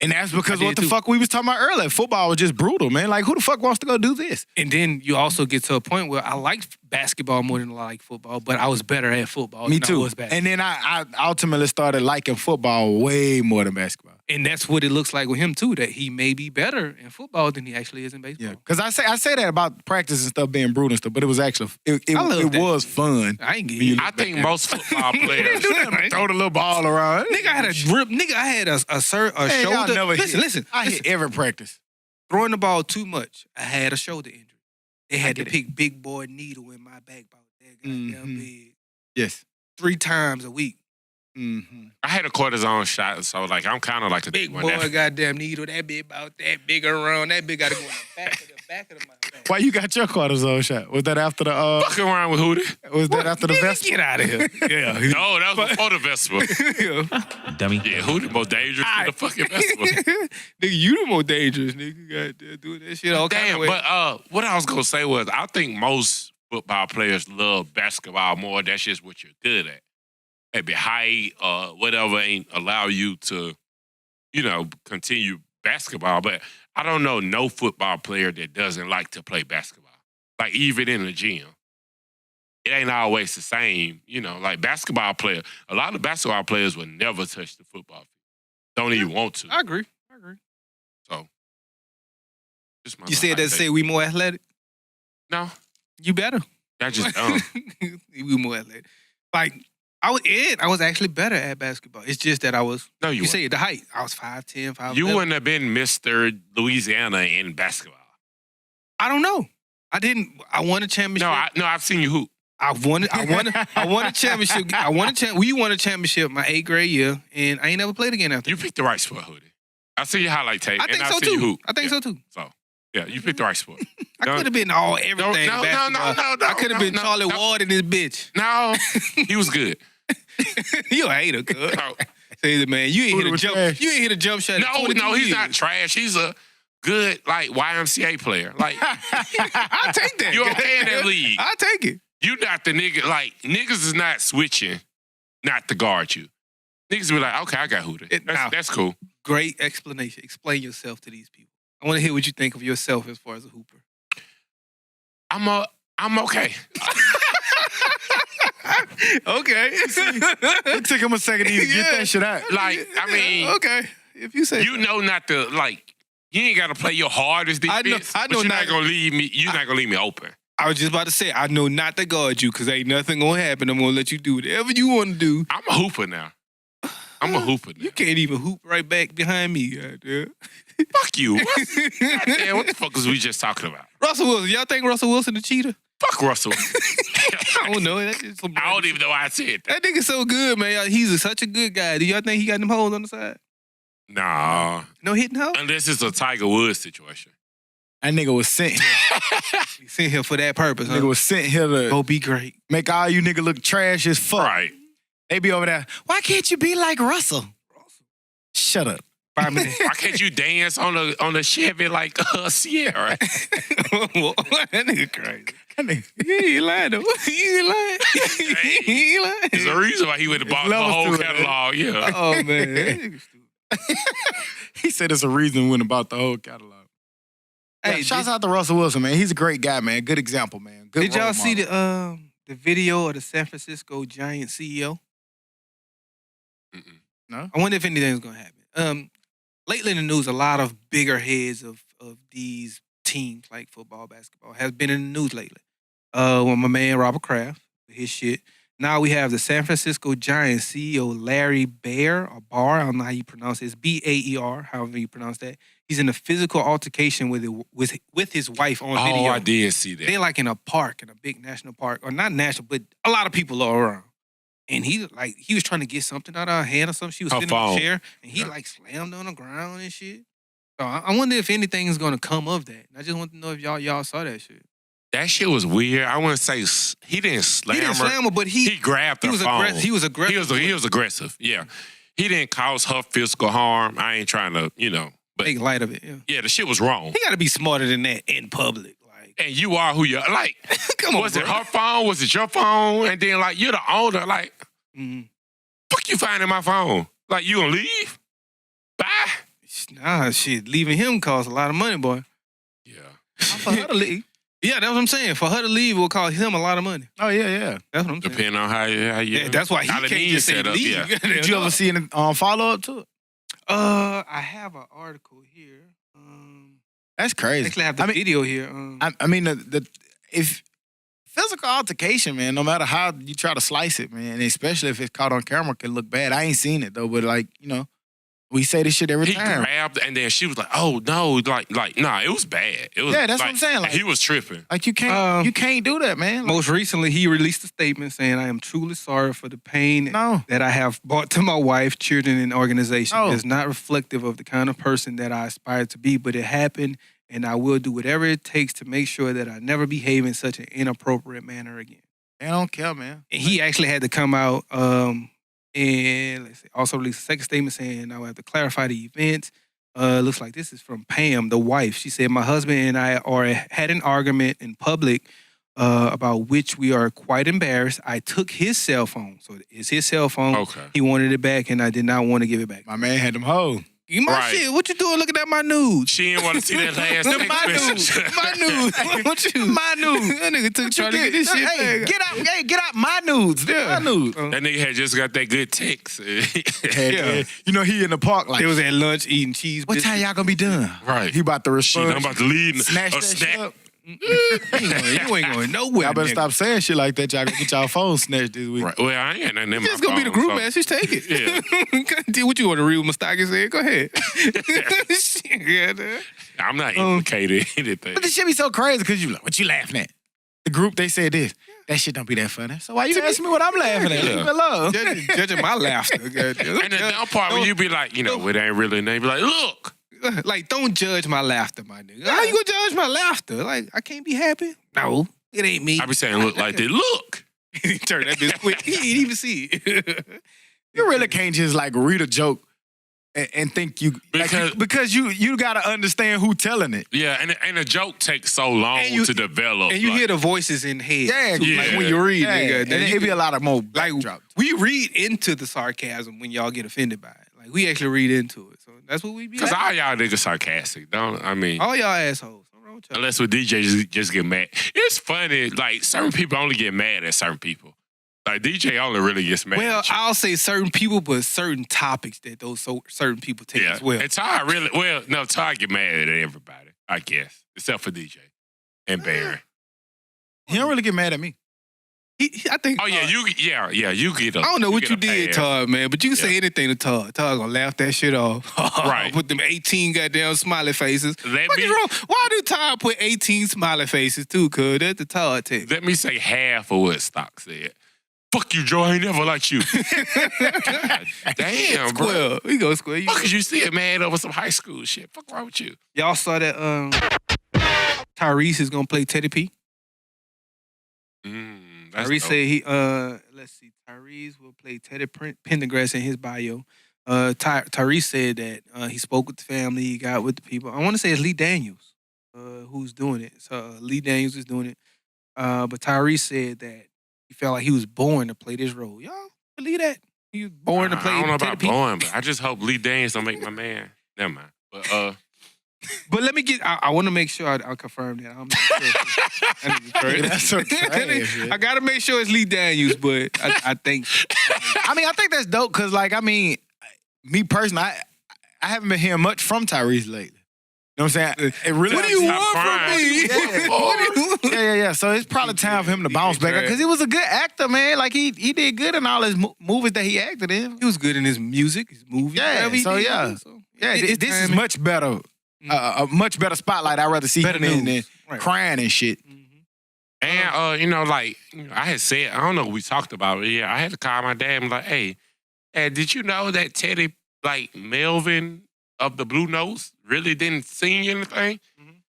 And that's because what the fuck we was talking about earlier. Football was just brutal, man. Like, who the fuck wants to go do this? And then you also get to a point where I liked basketball more than I like football, but I was better at football Me than too. I was basketball. And then I ultimately started liking football way more than basketball. And that's what it looks like with him, too, that he may be better in football than he actually is in baseball. Yeah, because I say that about practice and stuff being brutal and stuff, but it was actually, it was fun. I ain't getting I think most football players Throw the little ball around. Nigga, I had a drip. Nigga, I had a shoulder. Listen. I hit every practice. Throwing the ball too much, I had a shoulder injury. They had to pick big boy needle in my back about that goddamn big. Yes. 3 times a week. Mm-hmm. I had a cortisone shot, so like I'm kind of like a big boy goddamn needle. That big about that big around. That big got to go in the back of my back. Why you got your cortisone shot? Was that after the fucking around with Hootie? Was that after the festival? Get out of here. Yeah. No, that was before the festival. Dummy. Yeah, Hootie more dangerous than the fucking festival. Nigga, you the more dangerous, nigga. Goddamn, doing that shit all kind of way. But what I was gonna say was I think most football players love basketball more. That's just what you're good at. Maybe height or whatever ain't allow you to, continue basketball. But I don't know no football player that doesn't like to play basketball. Like even in the gym. It ain't always the same. Like basketball player, a lot of basketball players would never touch the football field. Don't even want to. I agree. So you said that say we more athletic? No. You better. That's just dumb. We more athletic. Like I was actually better at basketball. It's just that I was. No, you say the height. I was 5'10", 5'11". You wouldn't have been Mr. Louisiana in basketball. I don't know. I didn't. I won a championship. No, I've seen you hoop. I won a championship. We won a championship my 8th grade year, and I ain't never played again after. You picked the right sport, Hoodie. I see your highlight tape. I think and so I see you too. hoop. I think so too. So, yeah, you picked the right sport. I could have been everything. No, basketball. I could have been Charlie Ward in this bitch. No, he was good. You a hater, cuz. No. Say that, man. You ain't hit a jump. You ain't hit a jump shot. No, he's not trash. He's a good YMCA player. Like I'll take that. You okay in that league? I'll take it. You not the nigga. Like niggas is not switching, not to guard you. Niggas be like, okay, I got Hootie. That's cool. Great explanation. Explain yourself to these people. I want to hear what you think of yourself as far as a hooper. I'm okay. Okay. It took him a second to even get that shit out. Like, I mean, okay. If you say not to like. You ain't gotta play your hardest defense. I know but you're not gonna leave me. You're not gonna leave me open. I was just about to say, I know not to guard you because ain't nothing gonna happen. I'm gonna let you do whatever you want to do. I'm a hooper now. You can't even hoop right back behind me, goddamn. Fuck you. Goddamn, what the fuck was we just talking about? Russell Wilson. Y'all think Russell Wilson a cheater? Fuck Russell. I don't know. That's just I don't even know why I said that. That nigga's so good, man. He's such a good guy. Do y'all think he got them holes on the side? Nah. No hitting holes? Unless it's a Tiger Woods situation. That nigga was sent here. He sent here for that purpose, huh? Nigga was sent here to go be great. Make all you niggas look trash as fuck. Right. They be over there, why can't you be like Russell? Shut up. Why can't you dance on the Chevy like Sierra? That nigga crazy. He ain't lying though. He ain't lying. He ain't lying. There's a reason why he went to bought the whole catalog. Yeah. Oh man, that nigga stupid. He said there's a reason we went and bought the whole catalog. Hey, shouts out to Russell Wilson, man. He's a great guy, man. Good example, man. Good Did y'all see the video of the San Francisco Giants CEO? No. I wonder if anything's gonna happen. Lately in the news, a lot of bigger heads of these teams like football, basketball has been in the news lately. Well, my man Robert Kraft, his shit. Now we have the San Francisco Giants CEO Larry Baer, or Barr, I don't know how you pronounce it. It's B-A-E-R, however you pronounce that. He's in a physical altercation with his wife on video. Oh, I did see that. They're like in a park, in a big national park, or not national, but a lot of people are around. And he was trying to get something out of her hand or something. She was sitting in a chair, and he slammed on the ground and shit. So I wonder if anything is gonna come of that. I just want to know if y'all saw that shit. That shit was weird. I wouldn't say he didn't slam her. He didn't slam her, but he grabbed her phone. He was aggressive. He was aggressive. Yeah, he didn't cause her physical harm. I ain't trying to, But Make light of it. Yeah. yeah, the shit was wrong. He got to be smarter than that in public. Like, And you are who you are. Like, come on, was bro. it her phone? Was it your phone? And then, like, you're the owner. Like, fuck you finding my phone? Like, you gonna leave? Bye? Nah, shit. Leaving him costs a lot of money, boy. Yeah. For her to leave. Yeah, that's what I'm saying. For her to leave will cost him a lot of money. Oh, yeah. That's what I'm saying. Depending on how you. Yeah, that's why he how the can't needs just say set up, leave. yeah. Did you ever see any follow-up to it? I have an article here. That's crazy. Actually, I have the video here. I mean, if physical altercation, man, no matter how you try to slice it, man, and especially if it's caught on camera, can look bad. I ain't seen it, though, but, like, you know, we say this shit every He time. grabbed, and then she was like, "Oh no!" Like, nah, it was bad. It was. Yeah, that's what like, I'm saying, like- he was tripping. Like, you can't do that, man. Like, Most recently, he released a statement saying, "I am truly sorry for the pain no. that I have brought to my wife, children, and organization. No. It's not reflective of the kind of person that I aspire to be, but it happened, and I will do whatever it takes to make sure that I never behave in such an inappropriate manner again." They don't care, man. And he actually had to come out and let's see, also release a second statement saying, "I will have to clarify the events." Looks like this is from Pam, the wife. She said, "My husband and I had an argument in public about which we are quite embarrassed. I took his cell phone. So it's his cell phone. Okay. He wanted it back, and I did not want to give it back." My man had them hoes. You my Right. shit. What you doing looking at my nudes? She didn't want to see that last My text nudes. message. My nudes. What you? My nudes. That nigga took trying to get this shit Hey, back. get out my nudes. Yeah. My nudes. That nigga had just got that good text. Yeah. You know, he in the park like, They was at lunch eating cheese. what time y'all gonna be done? Right. He about to Shit, respond. I'm about to leave. Snatch a that snack. shit up. You ain't going nowhere. Y'all better nigga. stop saying shit like that. Y'all gonna get y'all phone snatched this week. Right. Well, I ain't nothing in my It's gonna be the phone, group so- message. Take it. Yeah. Do what you want to read what Mustaki said. Go ahead. Shit, yeah, man. I'm not implicated in anything. But this shit be so crazy because you like, what you laughing at? The group, they said this. That shit don't be that funny. So why you asking me what I'm laughing at? Yeah. Leave me alone. Judging my laughter. goddamn. And the dumb part when you be like, you know, it ain't really name. Be like, look. Like, don't judge my laughter, my nigga. How you gonna judge my laughter? Like, I can't be happy? No, it ain't me. I be saying, look like this. Look. He turned that bitch quick. He didn't even see it. You really can't just like read a joke and think you because you gotta understand who telling it. Yeah, and a joke takes so long And you- to develop. And you like, hear the voices in head. Yeah, too. Like yeah. when you read, Yeah, nigga. and then it you be a lot of more like backdrop. we read into the sarcasm when y'all get offended by it. Like we actually read into it. So that's what we be Cause like. all y'all niggas sarcastic, don't I mean? All y'all assholes. What's wrong with y'all? Unless with DJ just get mad. It's funny, like certain people only get mad at certain people. Like DJ only really gets mad. Well, at you. I'll say certain people, but certain topics that those certain people take yeah. as well. And Todd Todd get mad at everybody, I guess, except for DJ and Barry. He don't really get mad at me. I think. Oh yeah, you get. I don't know what get you a did, pass. Todd, man, but you can say anything to Todd. Todd gonna laugh that shit off. Right. Put them 18 goddamn smiley faces. Let What me is wrong? Why do Todd put 18 smiley faces too? Cause that's the Todd text. let me say half of what Stock said. Fuck you, Joe. I ain't never liked you. God damn, bro. Square. We go square. Fuck is you still mad over some high school shit? Fuck wrong with you? Y'all saw that Tyrese is gonna play Teddy P. That's Tyrese dope. said he let's see, Tyrese will play Teddy Pendergrass in his bio. Tyrese said that he spoke with the family, he got with the people. I want to say it's Lee Daniels who's doing it. So Lee Daniels is doing it. But Tyrese said that he felt like he was born to play this role. Y'all believe that? He was born to play I don't know Teddy about P. born, but I just hope Lee Daniels don't make my man. Never mind. But But let me get. I want to make sure I confirm that. I'm not sure. That's so trash, man. I gotta make sure it's Lee Daniels, but I think. I mean, I think that's dope because, like, I mean, me personally, I haven't been hearing much from Tyrese lately. You know what I'm saying? It really. What do you Stop want crying. from me? Yeah. What do you- Yeah. So it's probably time for him to bounce back because he was a good actor, man. Like he did good in all his movies that he acted in. He was good in his music, his movies. Yeah, whatever he so did. yeah. So, Yeah, it's this is timing. much better. A much better spotlight. I'd rather see Better him in than news. Right. crying and shit. and you know, like I had said, I don't know. We talked about it. Yeah, I had to call my dad and be like, "Hey, Dad, did you know that Teddy, like Melvin of the Blue Notes, really didn't sing anything?"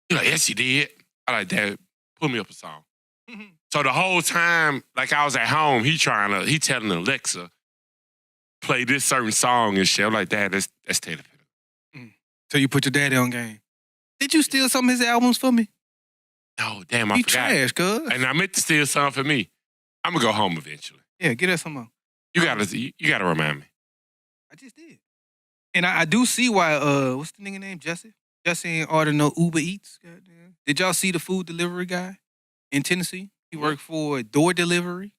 He's like, "Yes, he did." I like, "Dad, put me up a song." So the whole time, like I was at home, he telling Alexa, play this certain song and shit. I'm like, "Dad, that's Teddy." So you put your daddy on game. Did you steal some of his albums for me? No, damn, I You forgot. trash, cuz. And I meant to steal some for me. I'm gonna go home eventually. Yeah, get us some more. You gotta remind me. I just did. And I do see why, what's the nigga name? Jesse? Jesse ain't order no Uber Eats. Goddamn. Did y'all see the food delivery guy in Tennessee? He worked for door delivery.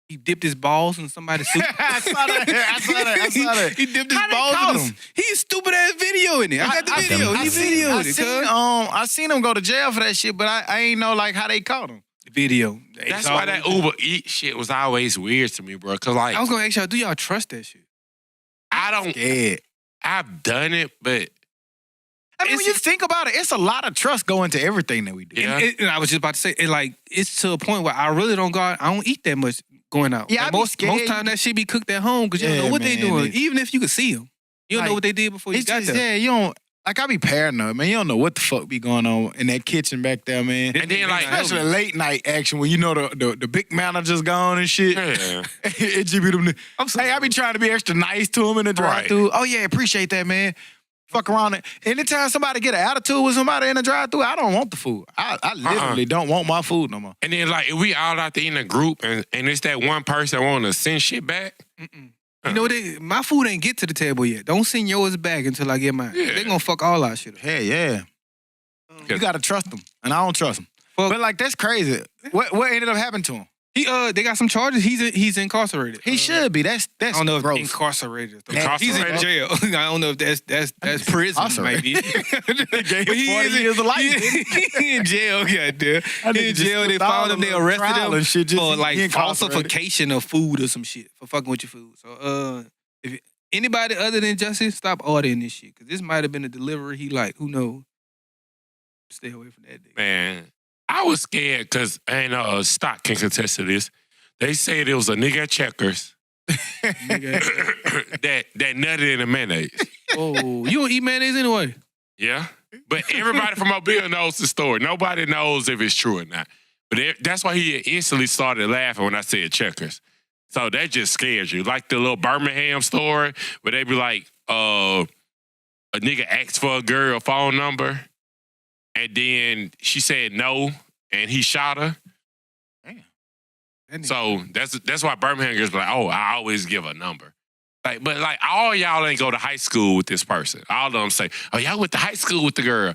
He dipped his balls in somebody's soup. I saw that. He dipped his How they balls caught in him? He's stupid ass video in it. I got the video. He videoed it, cuz. I seen him go to jail for that shit, but I ain't know like how they caught him. Video. That's why that Uber Eat shit was always weird to me, bro. Cause like I was gonna ask y'all, do y'all trust that shit? I don't. Scared. I've done it, but I mean, when you think about it, it's a lot of trust going to everything that we do. Yeah. And I was just about to say, it's to a point where I really don't go out. I don't eat that much going out. Yeah, Like, I be most scared. time that shit be cooked at home because you don't Yeah, know what they man, doing. it- Even if you could see them, you don't know Like, what they did before you It's got just, there. yeah, you don't, like, I be paranoid, man. You don't know what the fuck be going on in that kitchen back there, man. and then like Especially late night action when you know the big manager's gone and shit. yeah. It just be them. Hey, I be trying to be extra nice to him in the drive-thru. Oh yeah, appreciate that, man. Fuck around it. Anytime somebody get an attitude with somebody in the drive-thru, I don't want the food. I literally don't want my food no more. And then like if we all out there in a group and it's that one person want to send shit back. You know, my food ain't get to the table yet. Don't send yours back until I get mine. Yeah. They gonna fuck all our shit up. Hey, yeah. You gotta trust them, and I don't trust them. Fuck. But like that's crazy. What ended up happening to him? They got some charges. He's incarcerated. He should be. That's I don't know if gross. incarcerated. Incarcerated? He's in jail. I don't know if that's prison. Maybe. gave But him 40 years of life, He in jail. Goddamn. That He nigga in just jail. They slipped out found of him. They the arrested trial him and shit, just for he like incarcerated. falsification of food or some shit for fucking with your food. So if anybody other than Justice, stop ordering this shit because this might have been a delivery he like. Who knows? Stay away from that nigga. Man, I was scared because ain't Stock can contest to this. They said it was a nigga at Checkers Nigga. that nutted in the mayonnaise. Oh, you don't eat mayonnaise anyway. Yeah, but everybody from Mobile knows the story. Nobody knows if it's true or not. But that's why he instantly started laughing when I said Checkers. So that just scares you. Like the little Birmingham story where they be like, a nigga asked for a girl phone number and then she said no and he shot her. That nigga- So that's why Birmingham girls be like, oh, I always give a number. Like, but like all y'all ain't go to high school with this person. All of them say, oh, y'all went to high school with the girl.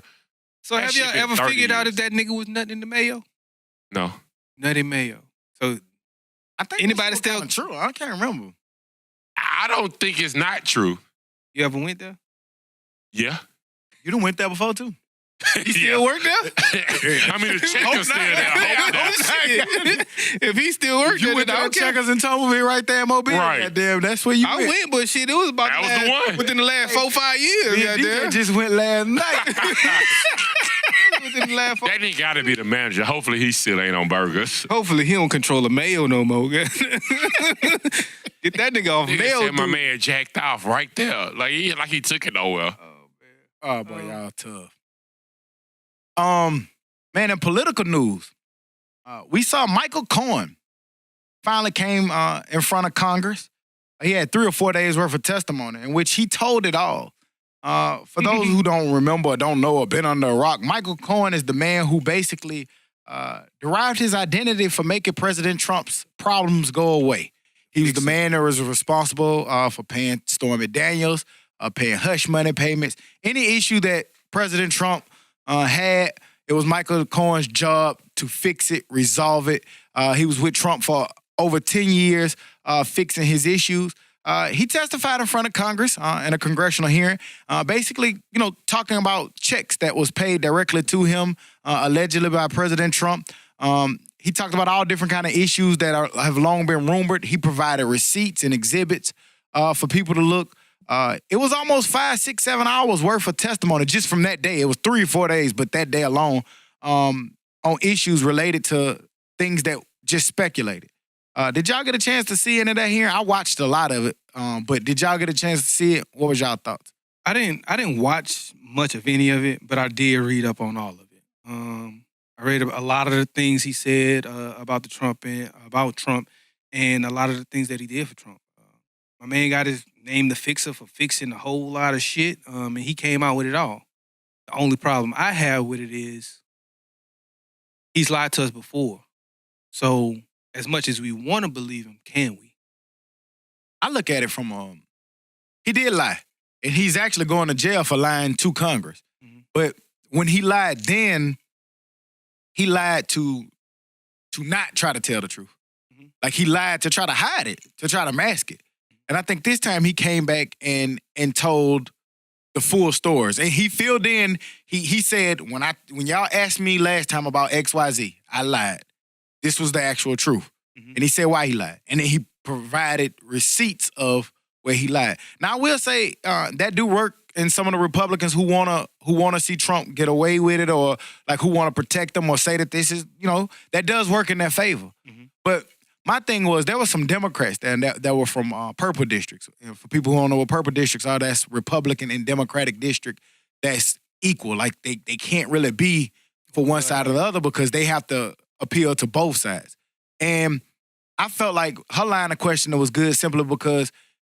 So That have shit y'all been ever 30 figured out years. if that nigga was nutting in the mayo? No. Nutty mayo. So I think Anybody that shit was still- kinda true? I can't remember. I don't think it's not true. you ever went there? Yeah. You done went there before too. You still work there? I mean, the Checkers still there. I hope not. If he still works You there, went then I to don't the care. Checkers in Tumbleville right there in Mobile. Right. Goddamn, that's where you I went. went, but shit, it was about That the was the last- one. within the last 4-5 years. Yeah, DJ goddamn. just went last night. Within the last 4 That nigga got to be the manager. Hopefully, he still ain't on burgers. Hopefully he don't control the mayo no more. Get that nigga off Nigga mayo. said my dude. man jacked off right there. Like he took it nowhere. Oh boy, y'all tough. Man, in political news, we saw Michael Cohen finally came in front of Congress. He had 3 or 4 days worth of testimony in which he told it all. For those who don't remember or don't know or been under a rock, Michael Cohen is the man who basically derived his identity for making President Trump's problems go away. He was the man that was responsible for paying Stormy Daniels, paying hush money payments. Any issue that President Trump had, it was Michael Cohen's job to fix it, resolve it. He was with Trump for over 10 years fixing his issues. He testified in front of Congress in a congressional hearing, basically, talking about checks that was paid directly to him, allegedly by President Trump. He talked about all different kind of issues that have long been rumored. He provided receipts and exhibits for people to look. It was almost 5, 6, 7 hours worth of testimony just from that day. It was 3 or 4 days, but that day alone on issues related to things that just speculated. Did y'all get a chance to see any of that here? I watched a lot of it, but did y'all get a chance to see it? What was y'all thoughts? I didn't watch much of any of it, but I did read up on all of it. I read a lot of the things he said about Trump and a lot of the things that he did for Trump. My man got his named the fixer for fixing a whole lot of shit, and he came out with it all. The only problem I have with it is he's lied to us before. So as much as we want to believe him, can we? I look at it from he did lie, and he's actually going to jail for lying to Congress. Mhm. But when he lied, then he lied to not try to tell the truth. Mhm. Like he lied to try to hide it, to try to mask it. And I think this time he came back and told the full stories. And he filled in, he said, when y'all asked me last time about XYZ, I lied. This was the actual truth. Mhm. And he said why he lied. And then he provided receipts of where he lied. Now I will say that do work in some of the Republicans who wanna see Trump get away with it, or like who wanna protect him or say that this is, that does work in their favor. Mhm. But my thing was there were some Democrats that were from purple districts. And for people who don't know what purple districts are, that's Republican and Democratic district that's equal. Like they can't really be for one side or the other because they have to appeal to both sides. And I felt like her line of questioning was good simply because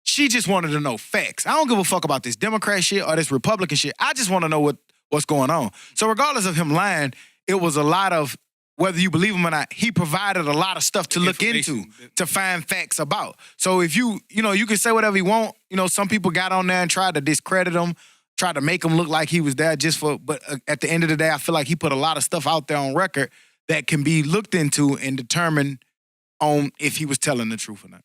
she just wanted to know facts. I don't give a fuck about this Democrat shit or this Republican shit. I just want to know what's going on. So regardless of him lying, it was a lot of, whether you believe him or not, he provided a lot of stuff to look into, to find facts about. So if you can say whatever you want. Some people got on there and tried to discredit him, tried to make him look like he was there but at the end of the day, I feel like he put a lot of stuff out there on record that can be looked into and determined on if he was telling the truth or not.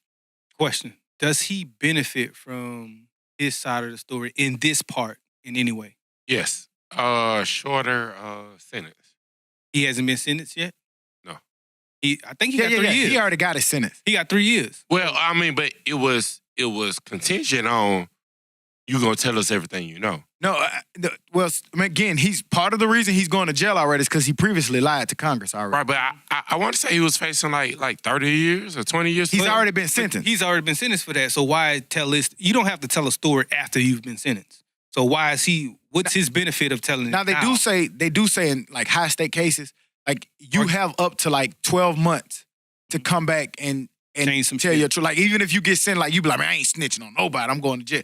Question. Does he benefit from his side of the story in this part in any way? Yes. Shorter sentence. He hasn't been sentenced yet? No. I think he got 3 years. He already got his sentence. He got 3 years. Well, I mean, but it was contingent on you gonna tell us everything you know. No, again, he's part of the reason he's going to jail already is because he previously lied to Congress already. Right, but I want to say he was facing like 30 years or 20 years. He's already been sentenced. He's already been sentenced for that. So why tell this? You don't have to tell a story after you've been sentenced. So why is he? What's his benefit of telling it now? They do say in like high stake cases, like you have up to like 12 months to come back and change some tell shit. your truth. Like even if you get sent, like you be like, man, I ain't snitching on nobody. I'm going to jail.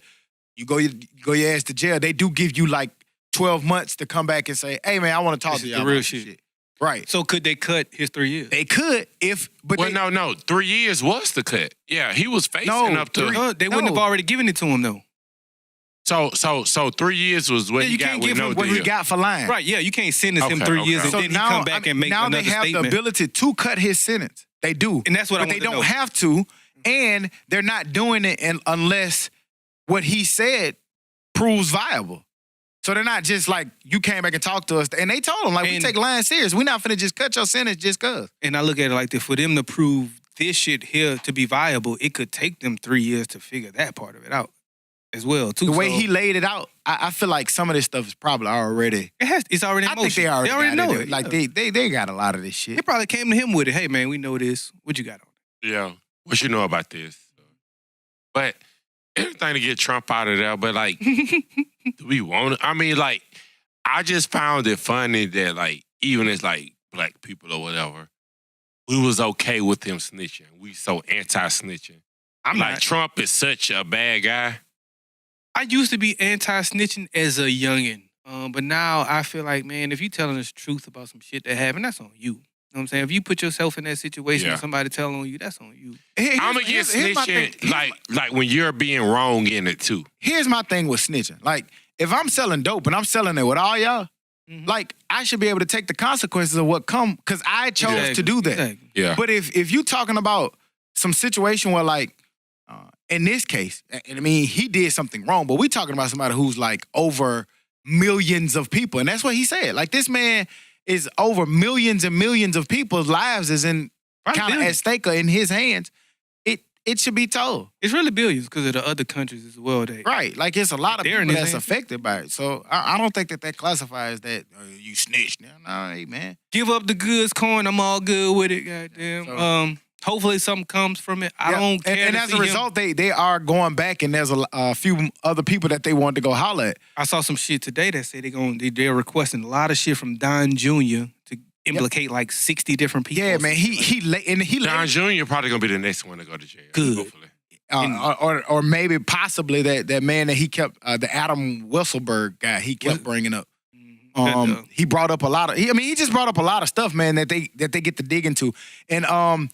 You go your ass to jail. They do give you like 12 months to come back and say, hey man, I want to talk This to is y'all the real about this shit. Right. So could they cut his 3 years? They could No. 3 years was the cut. Yeah, he was facing up to. They wouldn't have already given it to him though. So 3 years was what you he got can't with give no him what deal. he got for lying. Right, yeah, you can't sentence him Okay, 3 okay. years and So then now, he come back and make now another they have statement. the ability to cut his sentence. They do. And that's what I But they want to don't know. have to, and they're not doing it unless what he said proves viable. So they're not just like, you came back and talked to us. And they told him, like, we And- take lying serious. We're not finna just cut your sentence just cuz. And I look at it like this: for them to prove this shit here to be viable, it could take them 3 years to figure that part of it out as well, too. The way So he laid it out, I feel like some of this stuff is probably already. it's already in I motion. think they already know got it. Like yeah. they got a lot of this shit. They probably came to him with it. Hey man, we know this. What you got on? Yeah. What you know about this? But everything to get Trump out of there, but like, do we want it? I mean, like, I just found it funny that like, even as like black people or whatever, we was okay with him snitching. We so anti-snitching. I'm like, not. Trump is such a bad guy. I used to be anti-snitching as a youngin', but now I feel like, man, if you telling us the truth about some shit that happened, that's on you. You know what I'm saying? If you put yourself in that situation Yeah. and somebody telling on you, that's on you. I'm against snitching, like when you're being wrong in it too. Here's my thing with snitching. Like, if I'm selling dope and I'm selling it with all y'all, like, I should be able to take the consequences of what come, because I chose to do that. Exactly. Yeah. But if you talking about some situation where, like, in this case, and I mean, he did something wrong, but we talking about somebody who's like over millions of people. And that's what he said. Like, this man is over millions and millions of people's lives is in kind of at stake or in his hands. It should be told. It's really billions because of the other countries as well. Right. Like, it's a lot of They're in people his that's hands. affected by it. So I don't think that classifies that you snitched. No, hey, man. Give up the goods coin. I'm all good with it. Goddamn. So- Hopefully something comes from it. I don't care. And to as see a him. result, they are going back, and there's a few other people that they wanted to go holler at. I saw some shit today that said they're requesting a lot of shit from Don Jr. to implicate like 60 different people. Yeah, man. He John Jr. probably gonna be the next one to go to jail. Good. Hopefully. Or maybe possibly that man that he kept, the Adam Wesselberg guy, he kept bringing up. He brought up a lot of. He just brought up a lot of stuff, man, that they get to dig into. And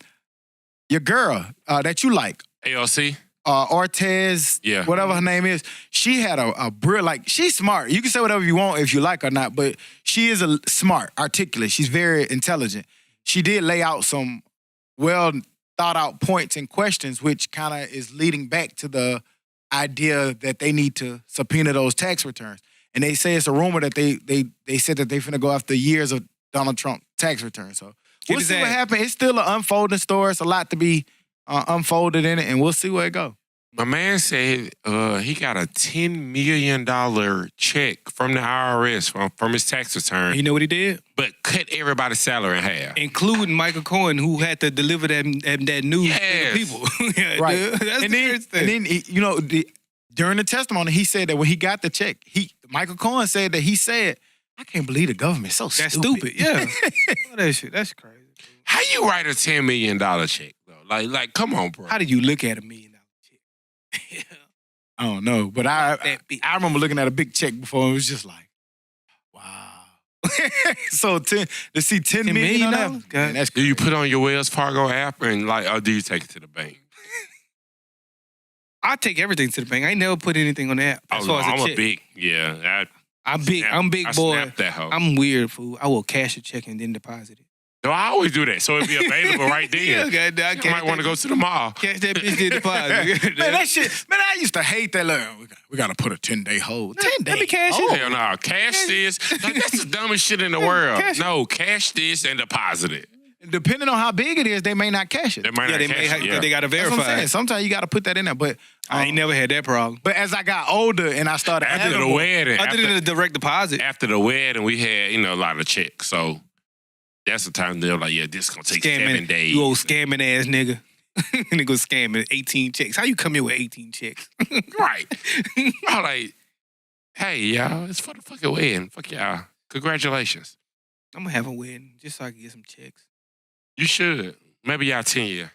your girl that you like, ALC, Ortez, whatever her name is, she had a brilliant. Like, she's smart. You can say whatever you want if you like her or not, but she is a smart, articulate. She's very intelligent. She did lay out some well thought out points and questions, which kind of is leading back to the idea that they need to subpoena those tax returns. And they say it's a rumor that they said that they finna go after years of Donald Trump tax returns. So we'll see what happens. It's still an unfolding story. It's a lot to be unfolded in it, and we'll see where it goes. My man said he got a $10 million check from the IRS from his tax return. You know what he did? But cut everybody's salary in half. Including Michael Cohen, who had to deliver that news to the people. Right. That's and the thing. then during the testimony, he said that when he got the check, Michael Cohen said that he said, I can't believe the government's so stupid. That's stupid, yeah. All that shit, that's crazy. How you write a $10 million check, though? Like, come on, bro. How do you look at $1 million check? I don't know, but I remember looking at a big check before and it was just like, wow. So to see $10 million on that, man, that's crazy. Do you put on your Wells Fargo app and or do you take it to the bank? I take everything to the bank. I ain't never put anything on the app. As far as I'm a check. a big, I'm big, boy. Snap that hoe. I'm weird, fool. I will cash a check and then deposit it. No, I always do that, so it'd be available right then. I might want to go to the mall. Cash that bitch, then deposit. Man, that shit, man, I used to hate that. Like, we got to put a 10-day hold. 10 days. Let me cash Oh, it. hell no. Cash this. That's the dumbest shit in the world. Cash this and deposit it. Depending on how big it is, they may not cash it. They might not cash it. They got to That's what I'm verify. saying. Sometimes you got to put that in there. But I ain't never had that problem. But as I got older and I started After the wedding. Other than the direct deposit. After the wedding, we had, a lot of checks. So that's the time they're like, yeah, this is going to take 7 days. You old scamming ass nigga. Nigga scamming 18 checks. How you come here with 18 checks? Right. I'm like, hey, y'all, it's for the fucking wedding. Fuck y'all. Congratulations. I'm going to have a wedding just so I can get some checks. You should. Maybe y'all 10 years.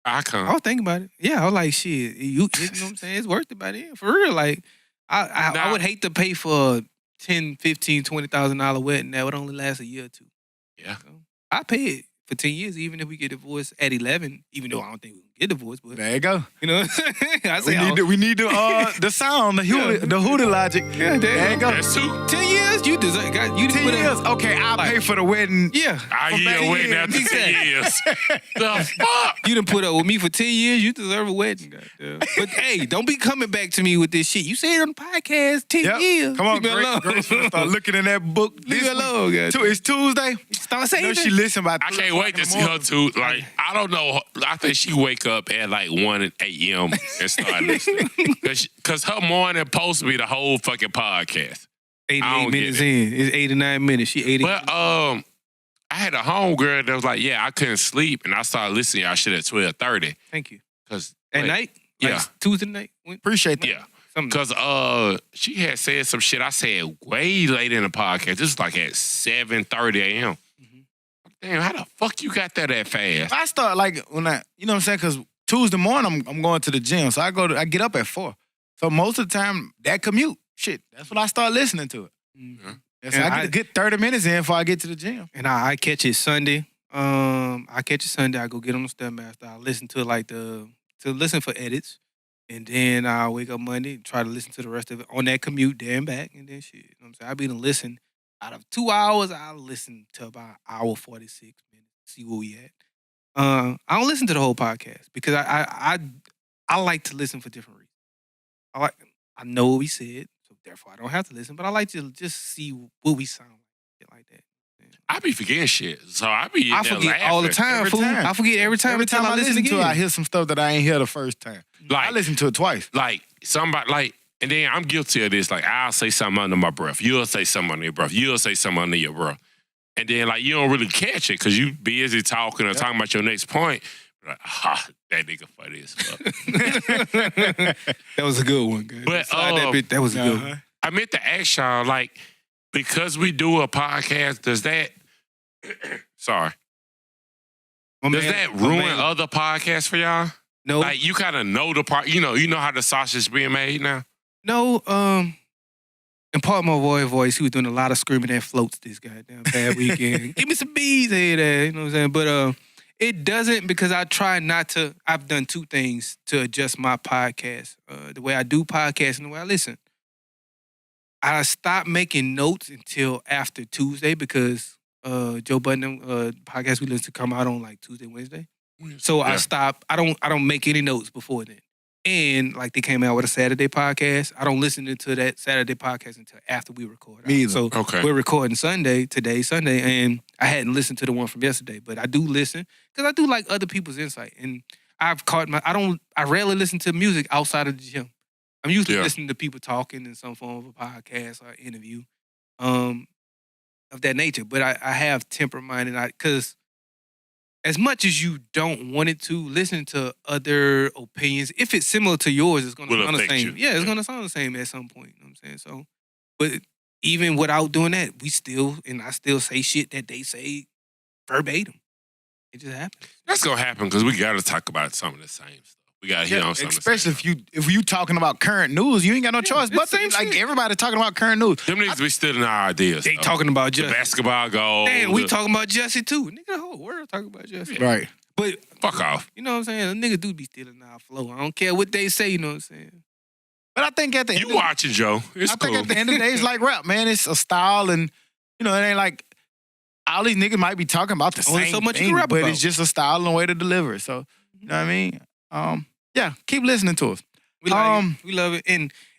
I come. I was thinking about it. Yeah, I was like, shit, you know what I'm saying? It's worth it by then. For real. Like, I would hate to pay for $10,000, $15,000, $20,000 wedding that would only last a year or two. Yeah. So I pay it for 10 years, even if we get divorced at 11, even though I don't think we can get divorced. But there you go. You know what I'm saying? We need the sound, the hootie logic. Yeah, there you go. That's 2. 10 years, you deserve. You 10 years. Okay, I'll pay for the wedding. Yeah. I'll give you a wedding after 10 years. The fuck? You done put up with me for 10 years, you deserve a wedding. Goddamn. But hey, don't be coming back to me with this shit. You said it on the podcast 10 years. Come on, Leave me alone. Grace, start looking in that book. Leave me alone, guys. It's Tuesday. Start saying No, she listen by I can't wait to see her too. Like, I don't know. I think she wake up at like 1 a.m. and start listening. Because her morning supposed to be the whole fucking podcast. 88 minutes in. It's 89 minutes. She 80. But I had a homegirl that was like, yeah, I couldn't sleep. And I started listening to y'all shit at 12:30. Thank you. Cause At night? Yeah. Like Tuesday night? Appreciate that. Yeah. Something. Because she had said some shit I said way late in the podcast. This was like at 7:30 a.m. Damn, how the fuck you got that fast? I start like when you know what I'm saying? Because Tuesday morning I'm going to the gym, so I get up at 4. So most of the time that commute, shit, that's when I start listening to it. Mm-hmm. Yeah, so I get a good 30 minutes in before I get to the gym. And I catch it Sunday. I catch it Sunday. I go get on the Stepmaster. I listen to listen for edits. And then I wake up Monday, try to listen to the rest of it on that commute there and back. And then shit, you know what I'm saying? I be to listen. Out of 2 hours, I'll listen to about hour 46 minutes, see where we at. I don't listen to the whole podcast because I like to listen for different reasons. I know what we said, so therefore I don't have to listen, but I like to just see what we sound like that. I be forgetting shit, so I be I forget all the time, fool. I forget every time until I listen to it, again. I hear some stuff that I ain't hear the first time. I listen to it twice. Like somebody and then I'm guilty of this. Like, I'll say something under my breath. You'll say something under your breath. You'll say something under your breath. And then, like, you don't really catch it because you busy talking or talking about your next point. Like, that nigga funny as fuck. That was a good one, guys. But, that was a good one. I meant to ask y'all, like, because we do a podcast, does that... Sorry. Does that ruin other podcasts for y'all? No, Like you kind of know the part. You know how the sausage is being made now. no. In part of my voice, he was doing a lot of screaming at floats this goddamn bad weekend. Give me some bees, hey there. You know what I'm saying? But it doesn't, because I try not to. I've done two things to adjust my podcast, the way I do podcasts and the way I listen. I stopped making notes until after Tuesday because Joe Budden podcast we listen to come out on like Tuesday, Wednesday. So I stopped. I don't make any notes before then. And like they came out with a Saturday podcast. I don't listen to that Saturday podcast until after we record. Me either. So Okay. we're recording today, Sunday, and I hadn't listened to the one from yesterday, but I do listen because I do like other people's insight. And I've caught I rarely listen to music outside of the gym. I'm usually listening to people talking in some form of a podcast or interview of that nature. But I have temperament, and because as much as you don't want it to, listen to other opinions. If it's similar to yours, it's going to sound the same. You. Yeah, it's going to sound the same at some point. You know what I'm saying? So, but even without doing that, I still say shit that they say verbatim. It just happens. That's gonna happen because we got to talk about some of the same stuff. We got to hit on some of the especially same if you talking about current news, you ain't got no choice. But same like shit. everybody talking about current news. Them niggas be stealing our ideas. They though. talking about the Jussie. basketball goal. Damn, we talking about Jussie too. Nigga, the whole world talking about Jussie. Right. But Fuck off. you know what I'm saying? The niggas do be stealing our flow. I don't care what they say, you know what I'm saying? But I think at the end You watching, Joe? It's I cool. think at the end of the day, it's like rap, man. It's a style, and it ain't like all these niggas might be talking about the Only same so much you thing, can rap but about. it's just a style and a way to deliver it. So, you know what I mean? Yeah, keep listening to us. We like it. We love it.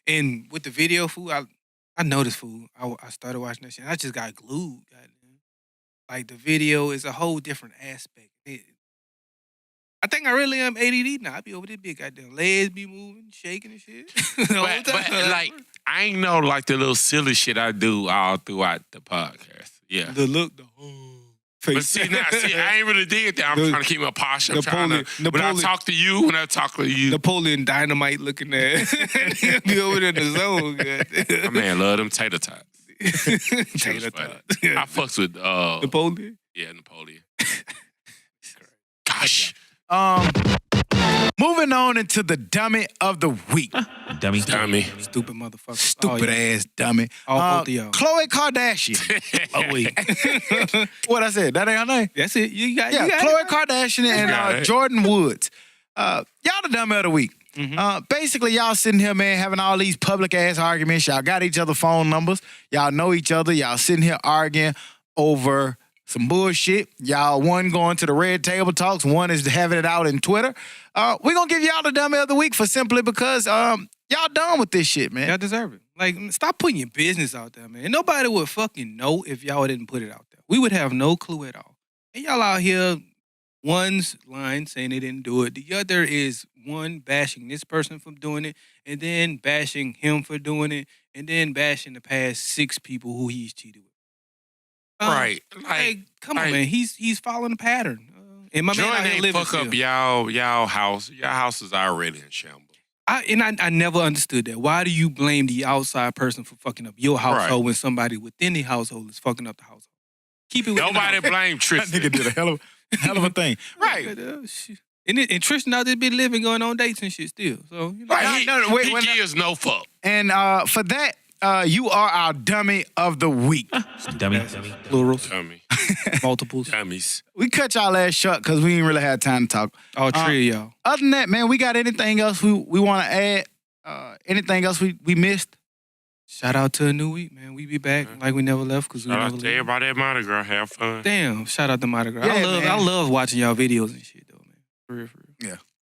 And with the video, fool, I noticed, fool. I started watching that shit. I just got glued, goddamn. Like, the video is a whole different aspect. I think I really am ADD now. I be over there, big goddamn legs be moving, shaking and shit. but like, I ain't know like the little silly shit I do all throughout the podcast. Yeah. the look, the whole face. But see, I ain't really did that. I'm trying to keep my posture. I'm trying to, when I talk to you, Napoleon Dynamite looking at be over there in the zone, goddamn. my man love them tater tots. Tater funny. tots. I fucks with Napoleon? Yeah, Napoleon. Gosh. Moving on into the dummy of the week. Dummy. Stupid motherfucker. Stupid ass dummy. Both of y'all. Khloe Kardashian. Oh, wait. What I said? That ain't her name? That's it. You got Khloe it. Kardashian got and it. Jordan Woods. Y'all the dummy of the week. Mhm. Basically, y'all sitting here, man, having all these public ass arguments. Y'all got each other phone numbers. Y'all know each other. Y'all sitting here arguing over some bullshit. Y'all, one going to the red table talks, one is having it out in Twitter. We're going to give y'all the dummy of the week for simply because y'all done with this shit, man. Y'all deserve it. Like, stop putting your business out there, man. Nobody would fucking know if y'all didn't put it out there. We would have no clue at all. And y'all out here, one's lying, saying they didn't do it. The other is one bashing this person for doing it, and then bashing him for doing it, and then bashing the past 6 people who he's cheated with. Right. Like, come on, man. He's following a pattern. And my man out Jordan here ain't living fuck up still. y'all house. Y'all house is already in shambles. I never understood that. Why do you blame the outside person for fucking up your household when somebody within the household is fucking up the household? Keep it within Nobody the blame That Tristan. nigga did a hell of a thing. Right. And Tristan out there been living, going on dates and shit still. So, you know. Right, he gives no fuck. And for that, you are our dummy of the week. Dummy. Plurals, Dummy. multiples. Dummies. We cut y'all ass short because we didn't really have time to talk. All 3 of y'all. Other than that, man, we got anything else we want to add? Anything else we missed? Shout out to a new week, man. We be back like we never left because we Shout never out to left. everybody at Mardi Gras. Have fun. Damn, shout out to Mardi Gras. Yeah, man. I love watching y'all videos and shit, though, man. For real.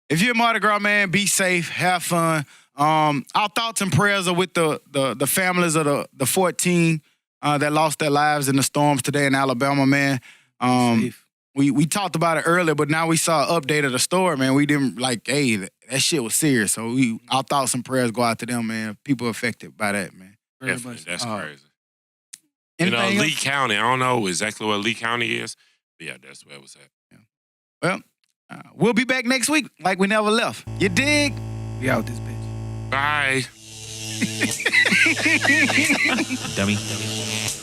If you're a Mardi Gras, man, be safe, have fun. Our thoughts and prayers are with the families of the 14 that lost their lives in the storms today in Alabama, man. Safe. We talked about it earlier, but now we saw an update of the story, man. We didn't hey, that shit was serious. So our thoughts and prayers go out to them, man. People affected by that, man. Very Definitely. much. That's crazy. Anything Lee else? County. I don't know exactly what Lee County is. But yeah, that's where it was at. Well, we'll be back next week like we never left. You dig? We out this bitch. Bye. Dummy.